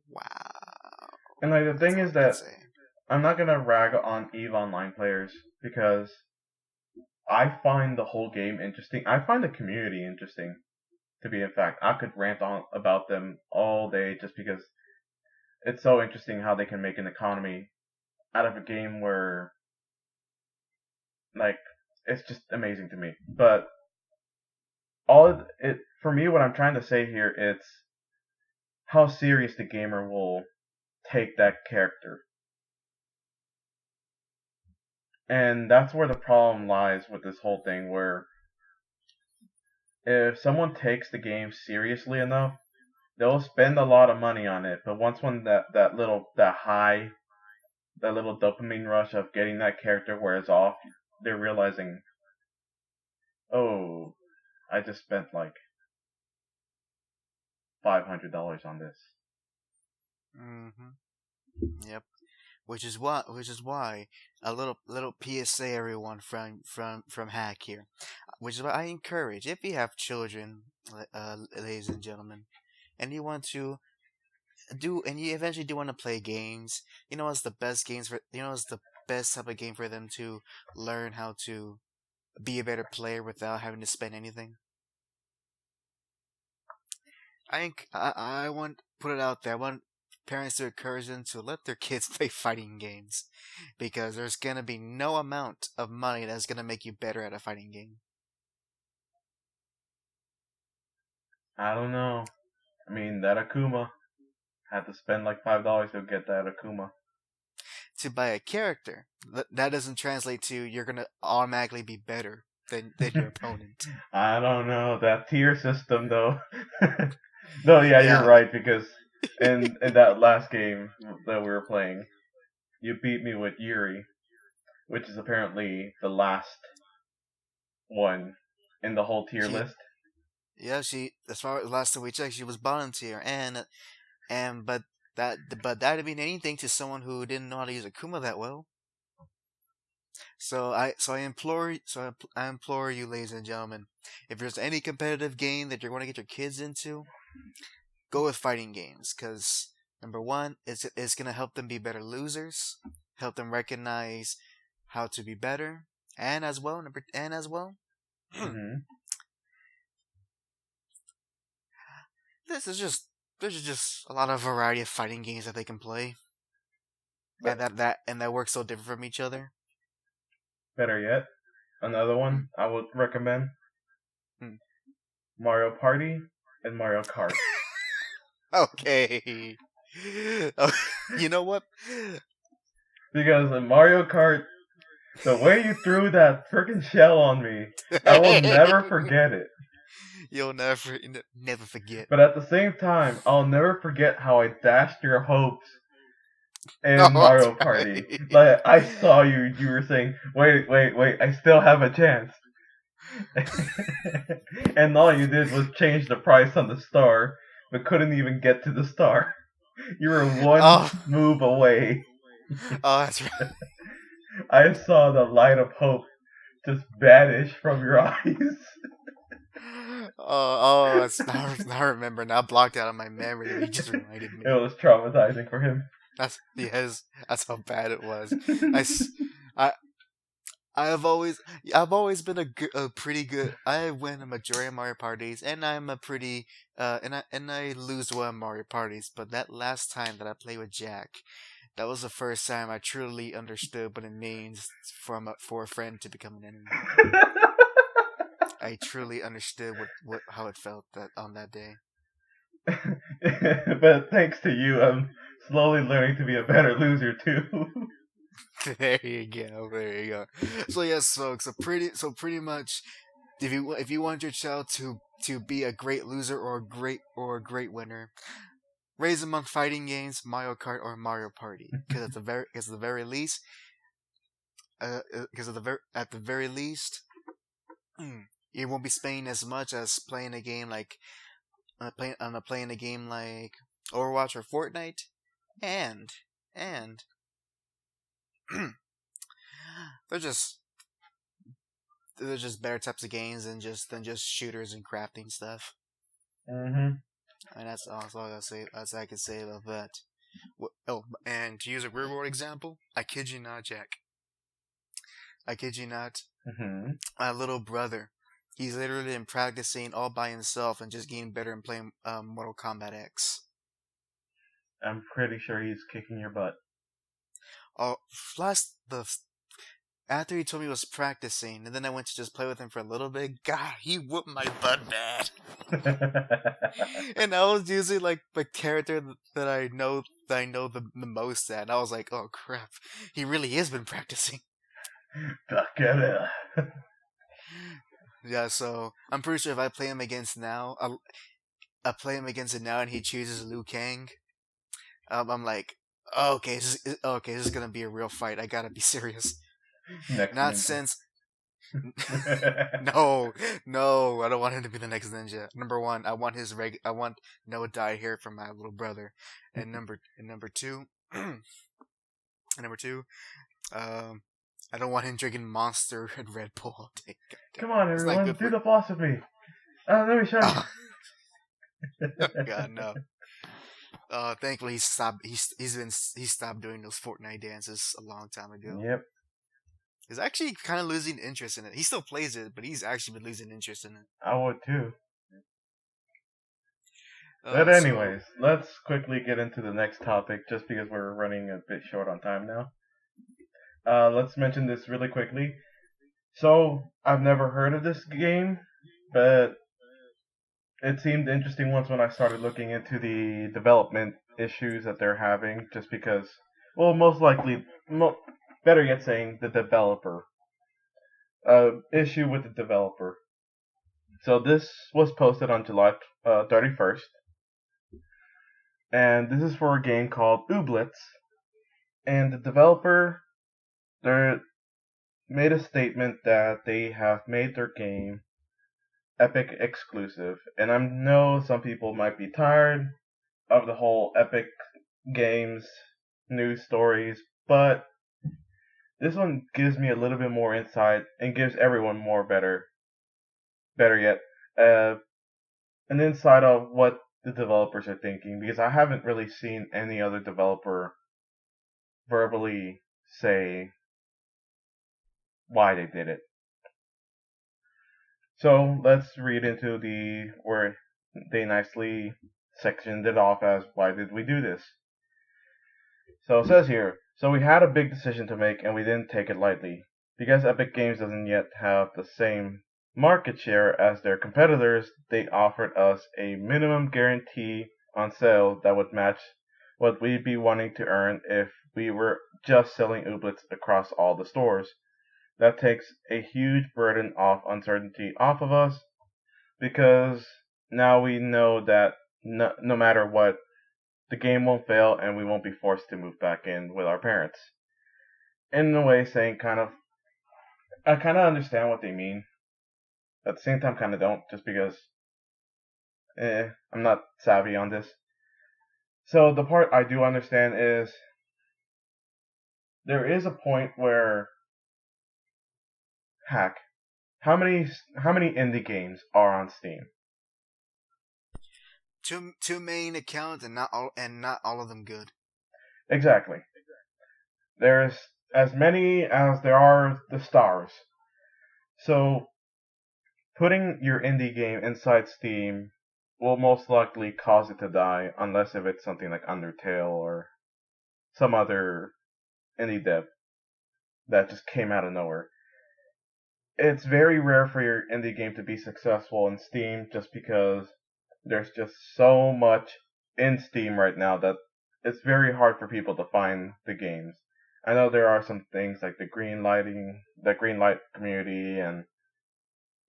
Wow. and like the That's thing all is I can that say. I'm not gonna rag on EVE Online players because I find the whole game interesting. I find the community interesting. To be in fact, I could rant on about them all day just because it's so interesting how they can make an economy out of a game where like it's just amazing to me. But all of it for me, what I'm trying to say here, it's how serious the gamer will take that character. And that's where the problem lies with this whole thing, where if someone takes the game seriously enough, they'll spend a lot of money on it. But once that little dopamine rush of getting that character wears off, they're realizing, oh, I just spent like $500 on this. Mm-hmm. Yep. Which is why a little PSA everyone from Hack here, which is why I encourage if you have children, ladies and gentlemen, and you want to and you eventually do want to play games, you know what's the best type of game for them to learn how to be a better player without having to spend anything. I want put it out there. I want parents to encourage them to let their kids play fighting games because there's gonna be no amount of money that's gonna make you better at a fighting game. I don't know. I mean, that Akuma had to spend like $5 to get that Akuma. To buy a character, that doesn't translate to you're gonna automatically be better than your opponent. I don't know that tier system though. No, yeah, you're Yeah, right because in that last game that we were playing, you beat me with Yuri, which is apparently the last one in the whole tier she list. yeah she as far as last time we checked, she was volunteer and but that'd mean anything to someone who didn't know how to use Akuma that well. I implore you, ladies and gentlemen, if there's any competitive game that you're going to get your kids into, go with fighting games, because number one, it's going to help them be better losers, help them recognize how to be better, and as well, Hmm. this is just there's just a lot of variety of fighting games that they can play, and But that works so different from each other. better yet, another Hmm. one I would recommend: Hmm. Mario Party and Mario Kart. Okay. Oh, you know what? Because in Mario Kart, the way you threw that freaking shell on me, I will never forget it. You'll never forget. But at the same time, I'll never forget how I dashed your hopes Oh, in that's Mario Party. right. Like I saw you were saying, wait, wait, wait, I still have a chance. And all you did was change the price on the star, but couldn't even get to the star. You were one Oh, move away. oh, that's right. I saw the light of hope just vanish from your eyes. Now I remember. Now blocked out of my memory. You just reminded It me. was traumatizing for him. That's how bad it was. I, s- I, I've always been a pretty good. I win a majority of Mario parties, and I'm a pretty and I lose one Mario parties. But that last time that I played with Jack, that was the first time I truly understood what it means for a friend to become an enemy. I truly understood what how it felt that on that day. But thanks to you, I'm slowly learning to be a better loser too. There you go. There you go. So yes, folks. So pretty much, if you want your child to be a great loser or a great winner, raise them on fighting games, Mario Kart or Mario Party, because at the very least, at the very least, you won't be spending as much as playing a game like playing a game like Overwatch or Fortnite, and and they're just they're just better types of games than just shooters and crafting stuff. Hmm. And that's all I can say about that. Oh, and to use a real world example, I kid you not, Jack. I kid you not. Mm-hmm. My little brother, he's literally been practicing all by himself and just getting better and playing Mortal Kombat X. I'm pretty sure he's kicking your butt. Oh, after he told me he was practicing, and then I went to just play with him for a little bit. God, he whooped my butt bad. And I was using like the character that I know the most at. And I was like, oh crap, he really has been practicing. Yeah, so I'm pretty sure if I play him against now, I play him against it now, and he chooses Liu Kang. I'm like, okay, this is gonna be a real fight. I gotta be serious. Next Not ninja. since. No, I don't want him to be the next ninja. Number one, I want I want no dyed hair from my little brother, and number two, I don't want him drinking Monster and Red Bull all day. Come on, It's not everyone, good do for the boss with me. Let me show you. Oh God, no. Thankfully he stopped doing those Fortnite dances a long time ago. Yep. He's actually kind of losing interest in it. He still plays it, but he's actually been losing interest in it. I would too. But anyways, let's quickly get into the next topic, just because we're running a bit short on time now. Let's mention this really quickly. So, I've never heard of this game, but it seemed interesting once when I started looking into the development issues that they're having, just because, well, most likely, better yet saying, the developer. Issue with the developer. So this was posted on July 31st, and this is for a game called Ooblets, and the developer made a statement that they have made their game Epic exclusive, and I know some people might be tired of the whole Epic Games news stories, but this one gives me a little bit more insight and gives everyone more better yet, an insight of what the developers are thinking, because I haven't really seen any other developer verbally say why they did it. So let's read into where they nicely sectioned it off as why did we do this. So it says here, so we had a big decision to make and we didn't take it lightly. Because Epic Games doesn't yet have the same market share as their competitors, they offered us a minimum guarantee on sale that would match what we'd be wanting to earn if we were just selling Ooblets across all the stores. That takes a huge burden of uncertainty off of us, because now we know that no matter what, the game won't fail and we won't be forced to move back in with our parents. In a way, saying I kind of understand what they mean. At the same time, kind of don't, just because I'm not savvy on this. So the part I do understand is there is a point where HAC. How many indie games are on Steam? Two main accounts, and not all of them good. Exactly. There's as many as there are the stars. So putting your indie game inside Steam will most likely cause it to die, unless if it's something like Undertale or some other indie dev that just came out of nowhere. It's very rare for your indie game to be successful in Steam, just because there's just so much in Steam right now that it's very hard for people to find the games. I know there are some things like the green light community, and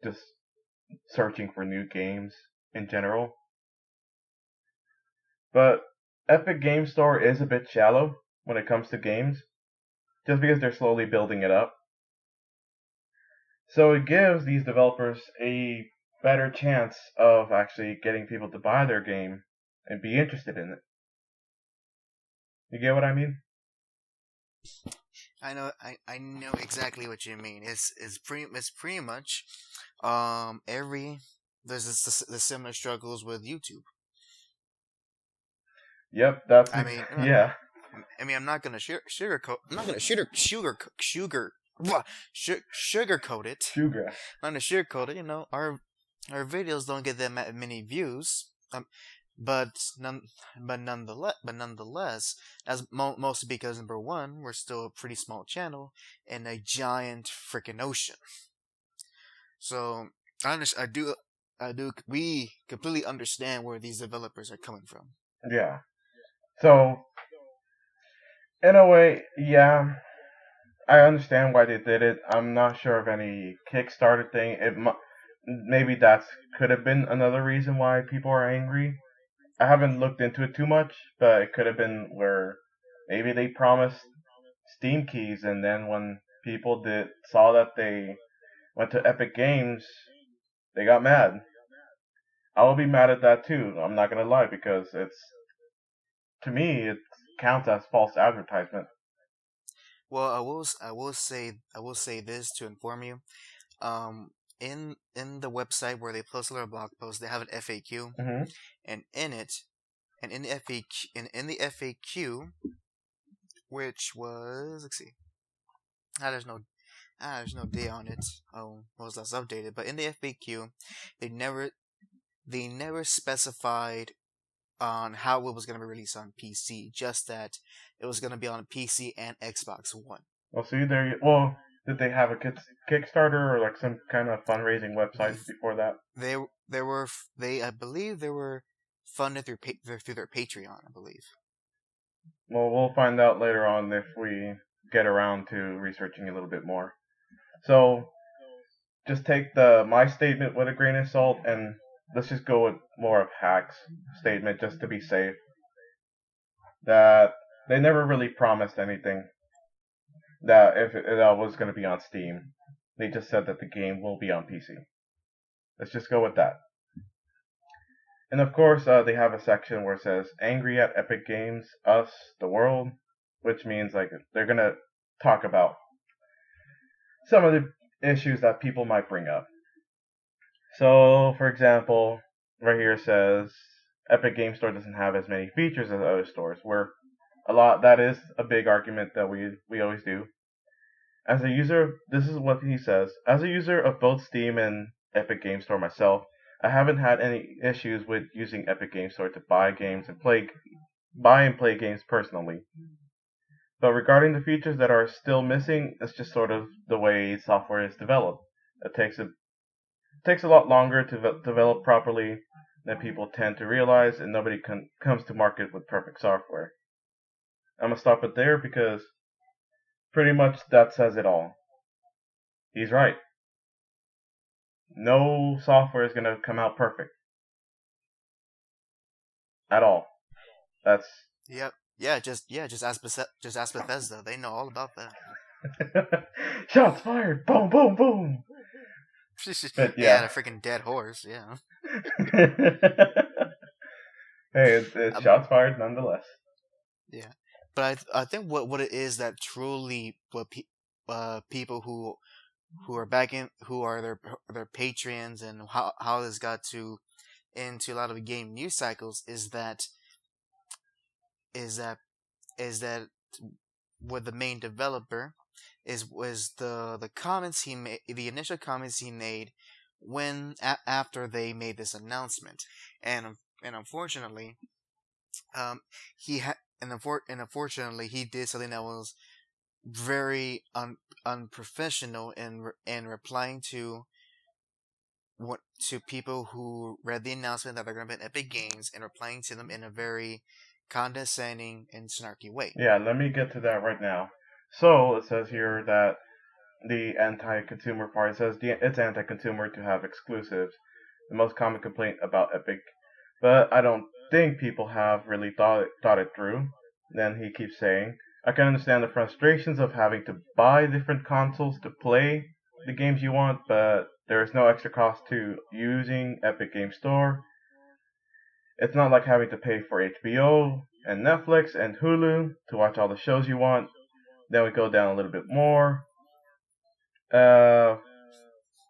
just searching for new games in general. But Epic Game Store is a bit shallow when it comes to games, just because they're slowly building it up. So it gives these developers a better chance of actually getting people to buy their game and be interested in it. You get what I mean? I know exactly what you mean. It's pretty much there's the similar struggles with YouTube. Yep, that's I mean, yeah. I'm not gonna sugarcoat. I'm not gonna sugarcoat it. Sugar. I'm not gonna sugarcoat it. Our videos don't get that many views. But none, but nonetheless, as mostly because number one, we're still a pretty small channel in a giant freaking ocean. So we completely understand where these developers are coming from. Yeah. So in a way, yeah, I understand why they did it. I'm not sure of any Kickstarter thing. Maybe that's could have been another reason why people are angry. I haven't looked into it too much, but it could have been where maybe they promised Steam keys, and then when people did saw that they went to Epic Games, they got mad. I will be mad at that too. I'm not gonna lie because it's to me it counts as false advertisement. Well, I will say this to inform you. In the website where they post their blog posts, they have an FAQ, Hmm. and in it, and in the FAQ, in the FAQ, which was, let's see, ah, there's no day on it. Oh, was last updated, but in the FAQ, they never they never specified on how it was going to be released on PC. Just that it was going to be on PC and Xbox One. Well, see there. Well, did they have a Kickstarter or like some kind of fundraising websites before that? They I believe they were funded through their Patreon. I believe. Well, we'll find out later on if we get around to researching a little bit more. So just take my statement with a grain of salt, and let's just go with more of HAC's statement just to be safe. That they never really promised anything. That if it was going to be on Steam, they just said that the game will be on PC. Let's just go with that. And of course, they have a section where it says "Angry at Epic Games, Us, the World," which means like they're gonna talk about some of the issues that people might bring up. So, for example, right here it says Epic Game Store doesn't have as many features as other stores. Where a lot that is a big argument that we always do. As a user, this is what he says. As a user of both Steam and Epic Game Store myself, I haven't had any issues with using Epic Game Store to buy games and buy and play games personally. But regarding the features that are still missing, it's just sort of the way software is developed. It takes a lot longer to develop properly than people tend to realize, and nobody comes to market with perfect software. I'm gonna stop it there because pretty much that says it all. He's right. No software is gonna come out perfect at all. That's Yep. Just ask Bethesda. They know all about that. shots fired. Boom, boom, boom. But Yeah, yeah. the freaking dead horse. Yeah. Hey, it's Um, shots fired nonetheless. yeah. But I think what it is that truly people who are backing who are their patrons and how this got to into a lot of game news cycles is that is that with the main developer was the comments he made, the initial comments he made when after they made this announcement, and unfortunately, he had and unfortunately he did something that was very unprofessional in replying to what to people who read the announcement that they're going to be at Epic Games and replying to them in a very condescending and snarky way. Yeah, let me get to that right now. So it says here that the anti-consumer part says it's anti-consumer to have exclusives. The most common complaint about Epic, but I don't think people have really thought it through. Then he keeps saying, I can understand the frustrations of having to buy different consoles to play the games you want, but there is no extra cost to using Epic Game Store. It's not like having to pay for HBO and Netflix and Hulu to watch all the shows you want. Then we go down a little bit more. Uh,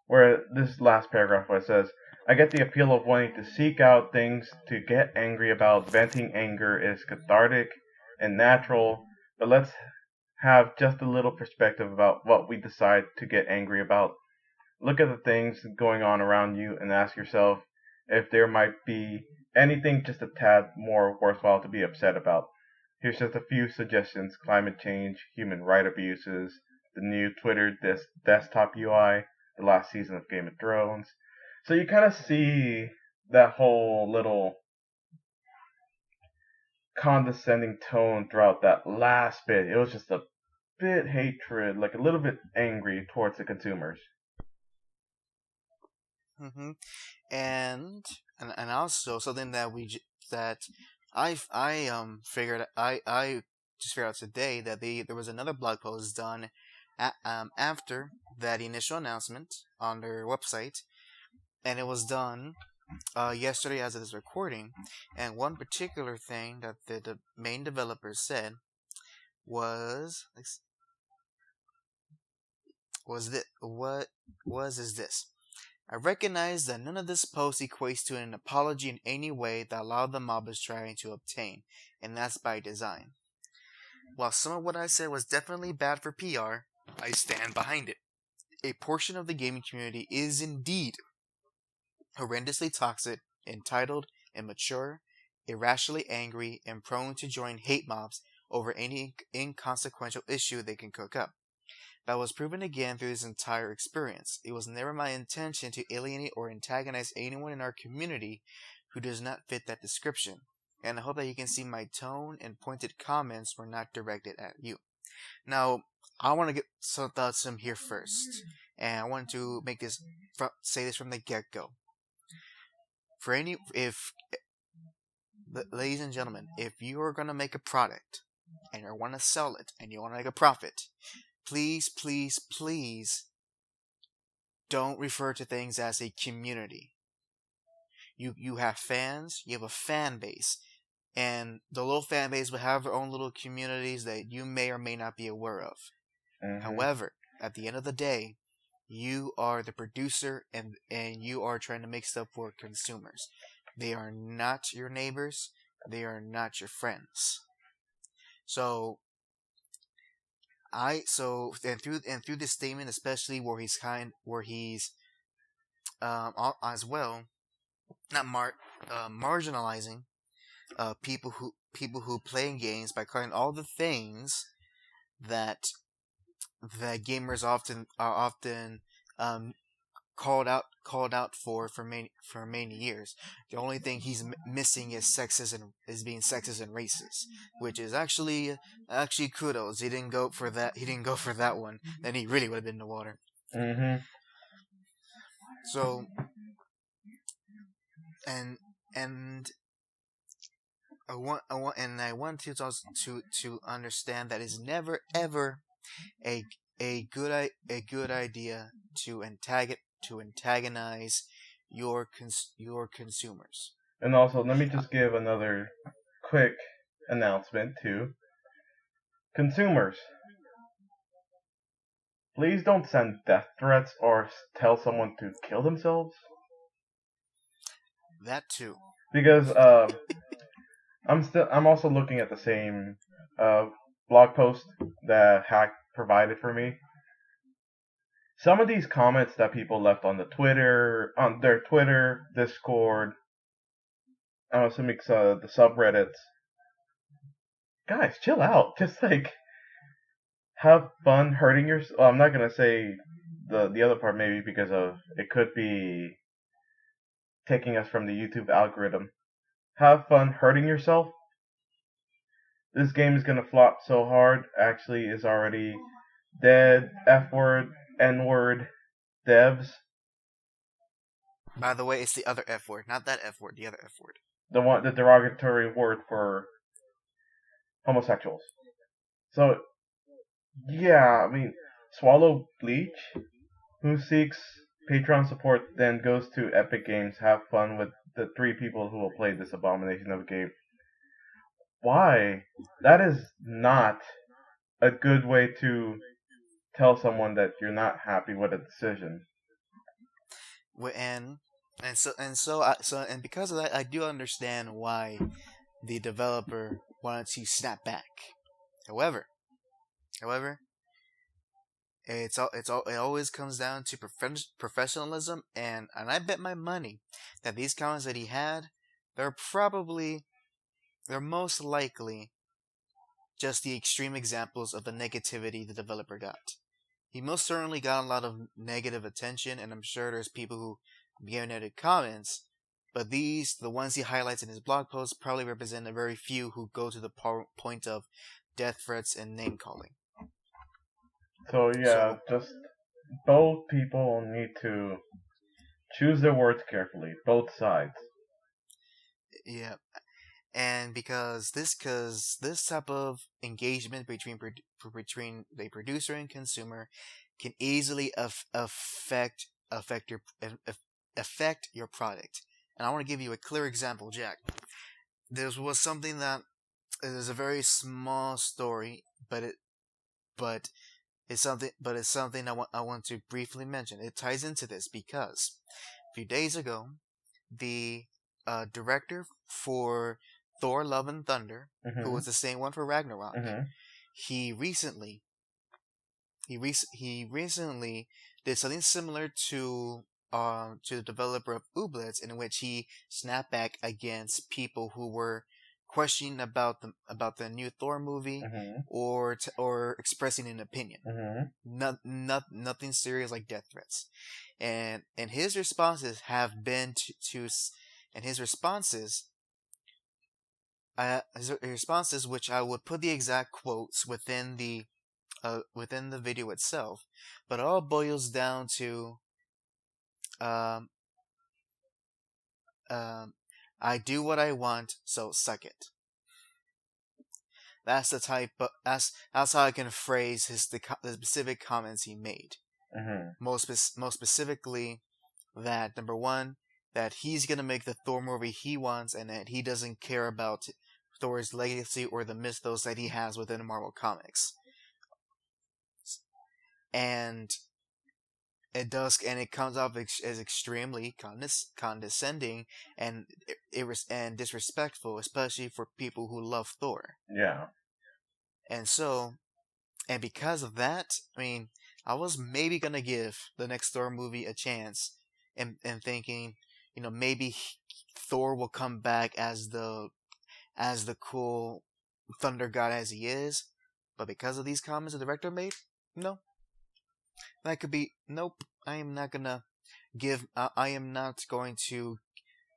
where this last paragraph where it says, I get the appeal of wanting to seek out things to get angry about. Venting anger is cathartic and natural, but let's have just a little perspective about what we decide to get angry about. Look at the things going on around you and ask yourself if there might be anything just a tad more worthwhile to be upset about. Here's just a few suggestions: climate change, human right abuses, the new Twitter desktop UI, the last season of Game of Thrones. So you kind of see that whole little condescending tone throughout that last bit. It was just a bit hatred, like a little bit angry towards the consumers. hmm and also something that that I figured I just figured out today that there was another blog post done after that initial announcement on their website, and it was done yesterday as of this recording. And one particular thing that the main developers said was this. I recognize that none of this post equates to an apology in any way that a lot of the mob is trying to obtain, and that's by design. While some of what I said was definitely bad for PR, I stand behind it. A portion of the gaming community is indeed horrendously toxic, entitled, immature, irrationally angry, and prone to join hate mobs over any inconsequential issue they can cook up. That was proven again through this entire experience. It was never my intention to alienate or antagonize anyone in our community who does not fit that description, and I hope that you can see my tone and pointed comments were not directed at you. Now, I want to get some thoughts from here first, and I want to say this from the get-go. Ladies and gentlemen, if you are going to make a product and you want to sell it and you want to make a profit, please, please, please don't refer to things as a community. You have fans, you have a fan base, and the little fan base will have their own little communities that you may or may not be aware of. Mm-hmm. However, at the end of the day, you are the producer and you are trying to make stuff for consumers. They are not your neighbors, they are not your friends. So through this statement, especially where he's as well not marginalizing people who play games by calling all the things that gamers are often called out for many years. The only thing he's missing is being sexist and racist, which is actually kudos. He didn't go for that. He didn't go for that one. Then he really would have been in the water. Mm-hmm. So, and I want to understand that it's never ever a good idea to antagonize your consumers. And also, let me just give another quick announcement to consumers. Please don't send death threats or tell someone to kill themselves. That too. Because I'm also looking at the same blog post that HAC provided for me. Some of these comments that people left on their Twitter, Discord, some the subreddits. Guys, chill out. Just like have fun hurting yourself. Well, I'm not gonna say the other part maybe because of it could be taking us from the YouTube algorithm. Have fun hurting yourself. This game is gonna flop so hard. Actually, is already dead. F word, N word, devs. By the way, it's the other F word, not that F word. The other F word. The derogatory word for homosexuals. So, yeah, I mean, swallow bleach. Who seeks Patreon support then goes to Epic Games. Have fun with the 3 people who will play this abomination of a game. Why? That is not a good way to tell someone that you're not happy with a decision. And And because of that, I do understand why the developer wanted to snap back. However, however, it always comes down to professionalism, and I bet my money that these comments that he had, they're probably they're most likely just the extreme examples of the negativity the developer got. He most certainly got a lot of negative attention, and I'm sure there's people who gave negative comments. But the ones he highlights in his blog posts, probably represent a very few who go to the point of death threats and name calling. So yeah, So just both people need to choose their words carefully, both sides. yeah, and because this type of engagement between the producer and consumer can easily affect your product. And I want to give you a clear example, Jack. This was something that is a very small story, but it's something I want to briefly mention. It ties into this because a few days ago, the director for Thor: Love and Thunder, who Mhm. was the same one for Ragnarok, Mhm. he recently he recently did something similar to the developer of Ooblets, in which he snapped back against people who were questioning about the new Thor movie, Mhm. or expressing an opinion. Mhm. Nothing serious like death threats, and his responses have been to and his responses which I would put the exact quotes within the video itself, but it all boils down to um, um, I do what I want, so suck it. That's the type. That's how I can phrase the specific comments he made. Mhm. Most specifically, that number one, that he's gonna make the Thor movie he wants, and that he doesn't care about Thor's legacy or the mythos that he has within Marvel Comics. And it comes off as extremely condescending and disrespectful, especially for people who love Thor. Yeah. And so, and because of that, I mean, I was maybe gonna give the next Thor movie a chance, and thinking, maybe Thor will come back as the cool thunder god as he is. But because of these comments the director made, no, that could be nope. I am not gonna give. I am not going to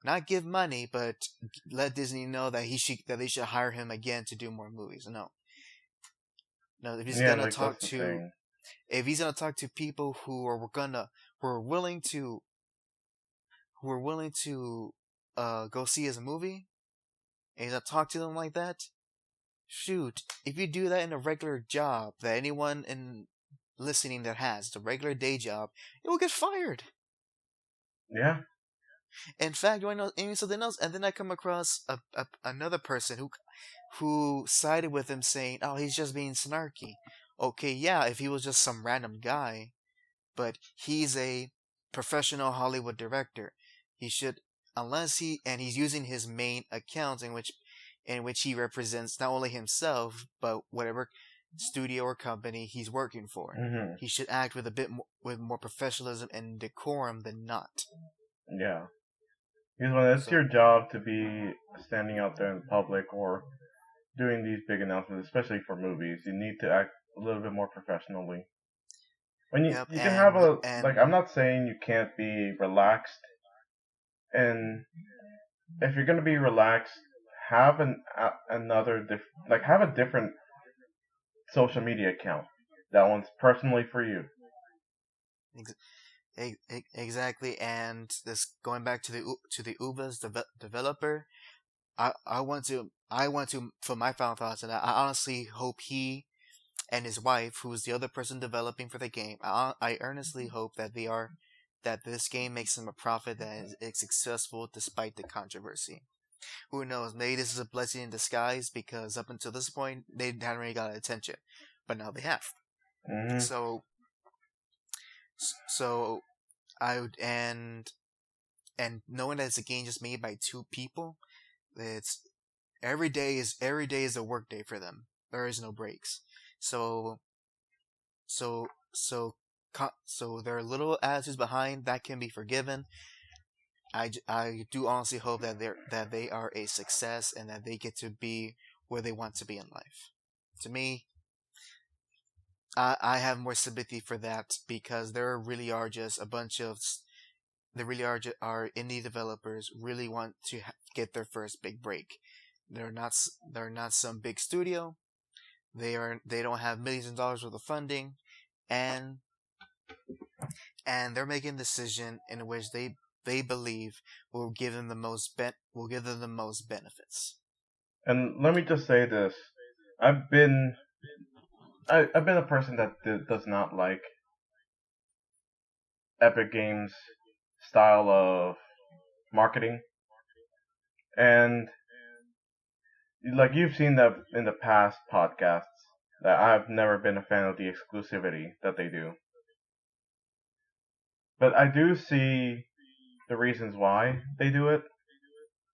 not give money, but let Disney know that they should hire him again to do more movies. No, no. Yeah, like that's the thing. If he's gonna talk to people who are willing to go see his movie, and he's gonna talk to them like that, shoot. If you do that in a regular job that anyone in listening that has the regular day job, you will get fired. Yeah. In fact, you want to know even something else? And then I come across another person who sided with him, saying, "Oh, he's just being snarky." Okay, yeah, if he was just some random guy, but he's a professional Hollywood director. He should, he's using his main account in which he represents not only himself but whatever studio or company he's working for. Mhm. He should act with a bit more professionalism and decorum than not. Yeah. Because when it's So, your job to be standing out there in public or doing these big announcements, especially for movies, you need to act a little bit more professionally. When you yep, you can have I'm and not saying you can't be relaxed, and if you're gonna be relaxed, have have a different social media account. That one's personally for you. exactly, and this going back to the Uber's developer. I want to for my final thoughts, and I honestly hope he and his wife, who's the other person developing for the game, I earnestly hope that this game makes them a profit that is successful despite the controversy. Who knows? Maybe this is a blessing in disguise, because up until this point they hadn't really got attention, but now they have. Mhm. So so I would and and knowing that it's a game just made by two people, it's every day is a work day for them. There is no breaks. So so so so there are little attitudes behind that can be forgiven. I do honestly hope that they are a success and that they get to be where they want to be in life. To me, I have more sympathy for that because there really are just a bunch of there really are indie developers really want to get their first big break. They're not some big studio. They don't have millions of dollars worth of funding, and they're making a decision in which they believe will give them the most benefits. And let me just say this: I've been I've been a person that does not like Epic Games' style of marketing, and like you've seen that in the past podcasts, that I've never been a fan of the exclusivity that they do. But I do see the reasons why they do it,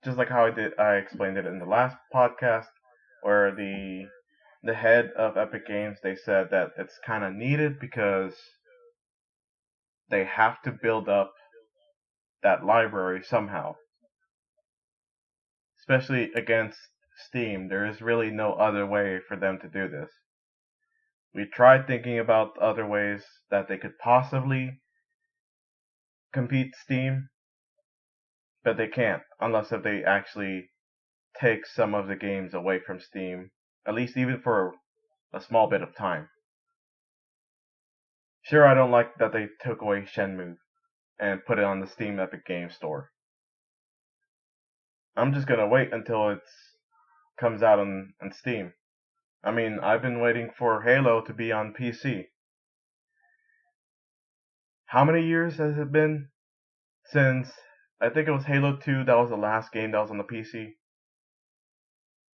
just like how I explained it in the last podcast, where the head of Epic Games, they said that it's kind of needed because they have to build up that library somehow, especially against Steam. There is really no other way for them to do this. We tried thinking about other ways that they could possibly compete Steam, but they can't unless if they actually take some of the games away from Steam, at least even for a small bit of time. Sure, I don't like that they took away Shenmue and put it on the Steam Epic Games Store. I'm just gonna wait until it comes out on Steam. I mean, I've been waiting for Halo to be on PC. How many years has it been since I think it was Halo 2 that was the last game that was on the PC?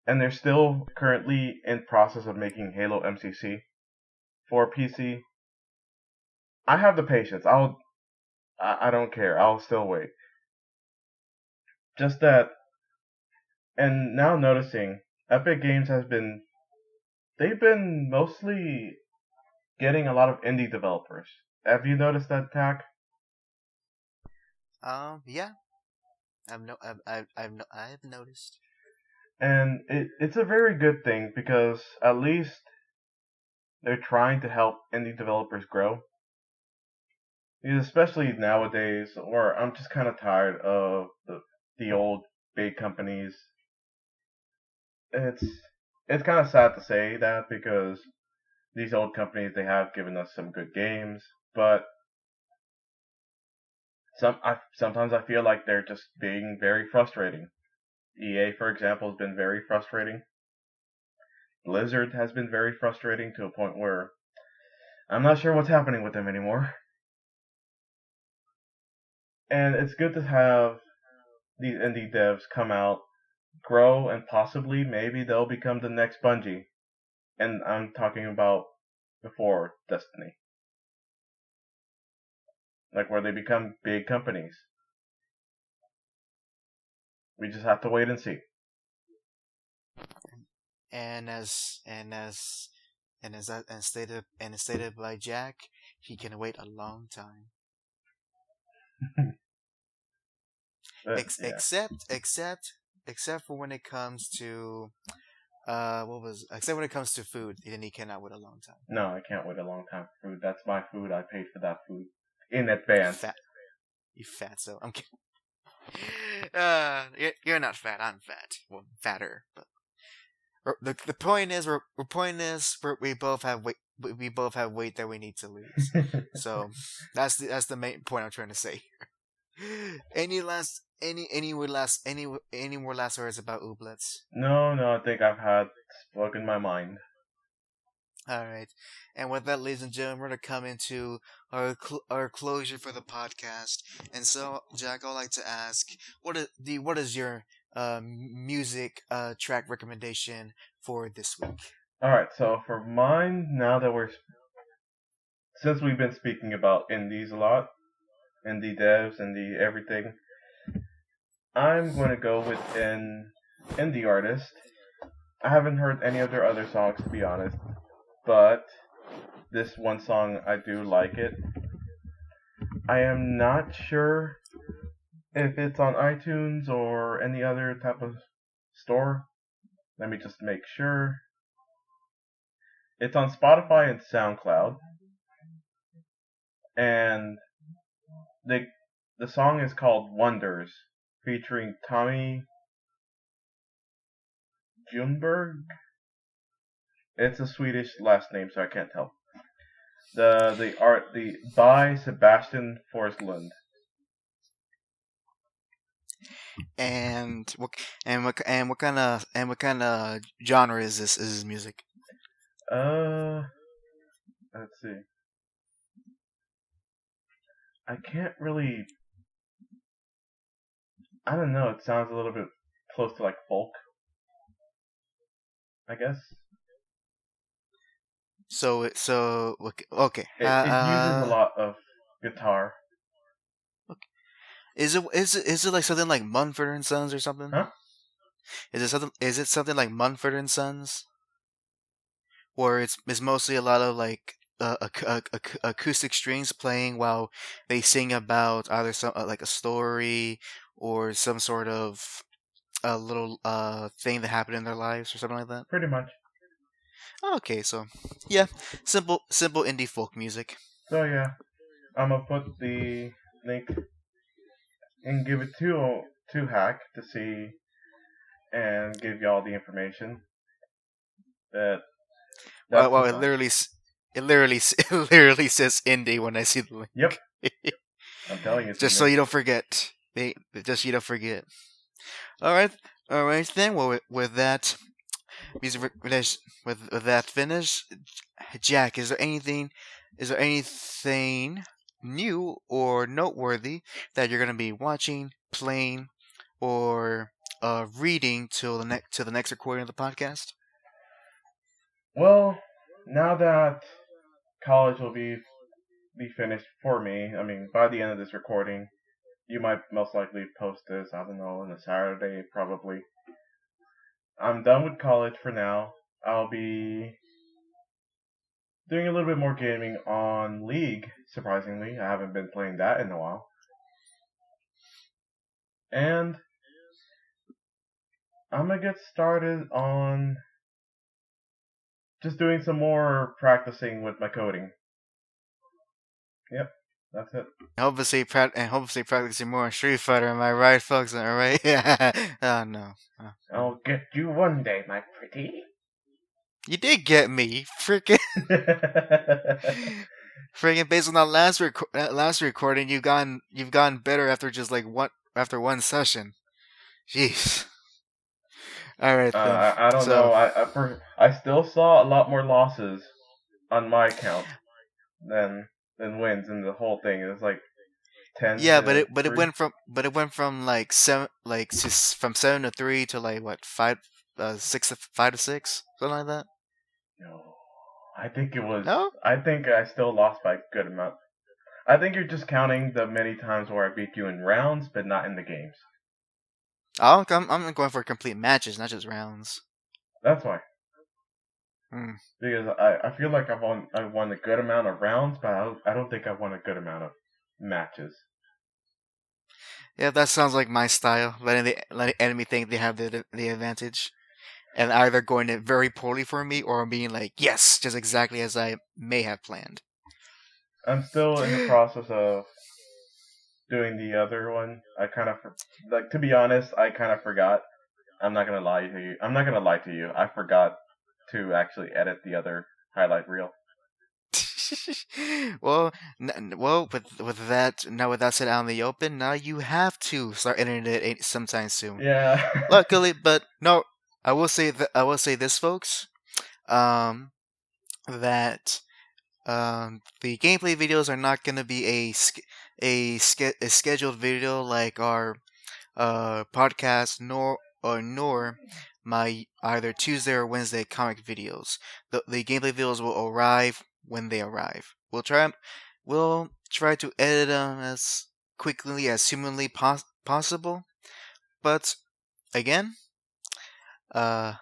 And they're still currently in process of making Halo MCC for PC. I have the patience. I don't care. I'll still wait. Just that, and now noticing Epic Games they've been mostly getting a lot of indie developers. Have you noticed that, Tack? Yeah, I've noticed. And it's a very good thing because at least they're trying to help indie developers grow. Because especially nowadays, where I'm just kind of tired of the old big companies. It's it's kind of sad to say that because these old companies, they have given us some good games, but sometimes I feel like they're just being very frustrating. EA, for example, has been very frustrating. Blizzard has been very frustrating to a point where I'm not sure what's happening with them anymore. And it's good to have these indie devs come out, grow, and possibly maybe they'll become the next Bungie. And I'm talking about before Destiny. Like where they become big companies. We just have to wait and see. And stated by Jack, he can wait a long time. Yeah. Except for when it comes to except when it comes to food, then he cannot wait a long time. No, I can't wait a long time for food. That's my food. I paid for that food in advance. You fatso. I'm kidding. You're not fat. I'm fat. Well, fatter. But the point is, we both have weight. We both have weight that we need to lose. So that's the main point I'm trying to say. Any more last words about Ooblets? No, I think I've had spoken my mind. All right, and with that, ladies and gentlemen, we're gonna come into our closure for the podcast. And so, Jack, I'd like to ask, what is your music track recommendation for this week? All right, so for mine, now that since we've been speaking about indies a lot, indie devs, indie everything, I'm going to go with an indie artist. I haven't heard any of their other songs to be honest, but this one song I do like it. I am not sure if it's on iTunes or any other type of store. Let me just make sure. It's on Spotify and SoundCloud, and the the song is called Wonders, featuring Tommy Junberg. It's a Swedish last name, so I can't tell. The art the by Sebastian Forslund. And what kind of genre is this? Is this music? Uh, let's see. I can't really. I don't know. It sounds a little bit close to like folk, I guess. Okay. It uses a lot of guitar. Is it like something like Mumford and Sons or something? Huh? Is it something like Mumford and Sons, or it's mostly a lot of like acoustic strings playing while they sing about either some like a story or some sort of a little thing that happened in their lives or something like that. Pretty much. Okay, so yeah, simple indie folk music. So yeah, I'm gonna put the link and give it to Hack to see and give y'all the information that Well, that's the well, it song. literally it literally says indie when I see the link. Yep, I'm telling you, it's Just so indie. you don't forget. Just so you don't forget. All right then. Well, with that with that finished, Jack, is there anything new or noteworthy that you're gonna be watching, playing, or reading till the next recording of the podcast? Well, now that college will be finished for me, I mean by the end of this recording, you might most likely post this. I don't know on a Saturday probably. I'm done with college for now. I'll be doing a little bit more gaming on League. Surprisingly, I haven't been playing that in a while. And I'm gonna get started on just doing some more practicing with my coding. Yep, that's it. Hopefully practicing more on Street Fighter. Am I right, folks? All right. Yeah. Oh no. I'll get you one day, my pretty. You did get me, freaking. Freaking based on that last recording, you've gotten better after just like one session. Jeez. All right then. I don't So know. I still saw a lot more losses on my account than wins in the whole thing. It was like ten yeah, but to it but it three. went from like from 7 to 3 to like what 5 to 6 something like that. No, I think it was. No. I think I still lost by a good amount. I think you're just counting the many times where I beat you in rounds, but not in the games. I'm going for complete matches, not just rounds. That's why. Hmm. Because I feel like I won a good amount of rounds, but I don't think I won a good amount of matches. Yeah, that sounds like my style. Letting the enemy think they have the advantage, and either going it very poorly for me or being like, yes, just exactly as I may have planned. I'm still in the process of doing the other one. I kind of like to be honest, I kind of forgot. I'm not gonna lie to you. I'm not gonna lie to you. I forgot to actually edit the other highlight reel. well, with that said out in the open, now you have to start editing it sometime soon. Yeah. Luckily, but no, I will say this, folks. Um, that the gameplay videos are not going to be a scheduled video like our podcast, nor my either Tuesday or Wednesday comic videos. The gameplay videos will arrive when they arrive. We'll try to edit them as quickly as humanly possible, But again, uh,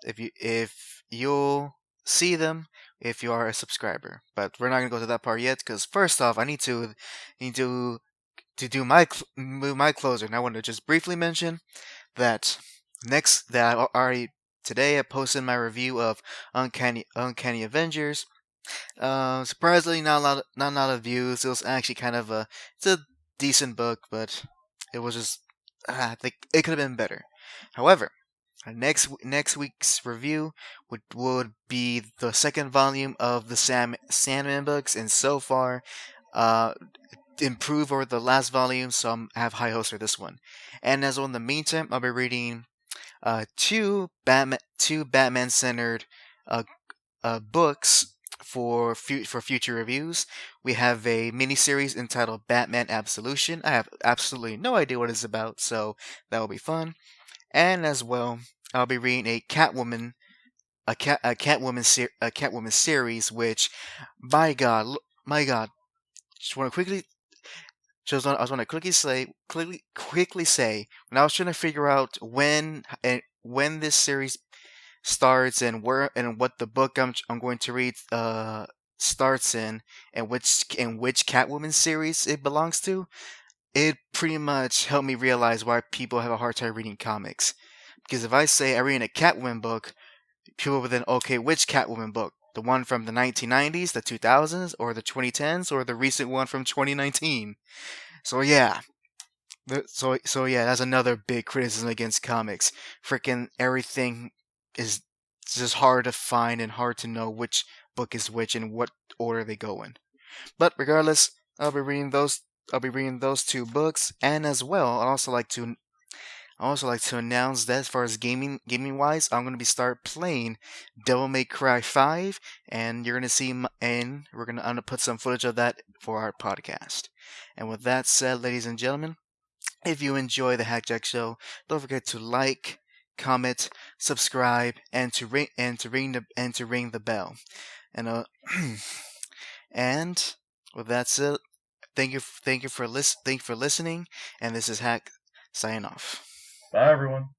if you'll see them if you are a subscriber. But we're not gonna go to that part yet because first off, I need to do my closer. And I want to just briefly mention that I already today I posted my review of Uncanny Avengers. Surprisingly, not a lot of views. It was actually kind of it's a decent book, but it was just I think it could have been better. However, next week's review would be the second volume of the Sandman books, and so far, improve over the last volume. So I have high hopes for this one. And as well, in the meantime, I'll be reading two Batman centered uh, books for future reviews. We have a miniseries entitled Batman Absolution. I have absolutely no idea what it's about, so that will be fun. And as well, I'll be reading a Catwoman series, which, my God, just want to quickly. I was want to quickly say when I was trying to figure out when this series starts and what the book I'm going to read starts in and which Catwoman series it belongs to. It pretty much helped me realize why people have a hard time reading comics. Because if I say I read a Catwoman book, people will then, okay, which Catwoman book? The one from the 1990s, the 2000s, or the 2010s, or the recent one from 2019? So yeah. So yeah, that's another big criticism against comics. Freaking everything is just hard to find and hard to know which book is which and what order they go in. But regardless, I'll be reading those two books, and as well, I'd also like to announce that as far as gaming wise, I'm gonna start playing Devil May Cry 5, and you're gonna see and I'm gonna put some footage of that for our podcast. And with that said, ladies and gentlemen, if you enjoy the JAC Show, don't forget to like, comment, subscribe, and to ring the bell. And and with that said, thank you for listening. And this is HAC signing off. Bye, everyone.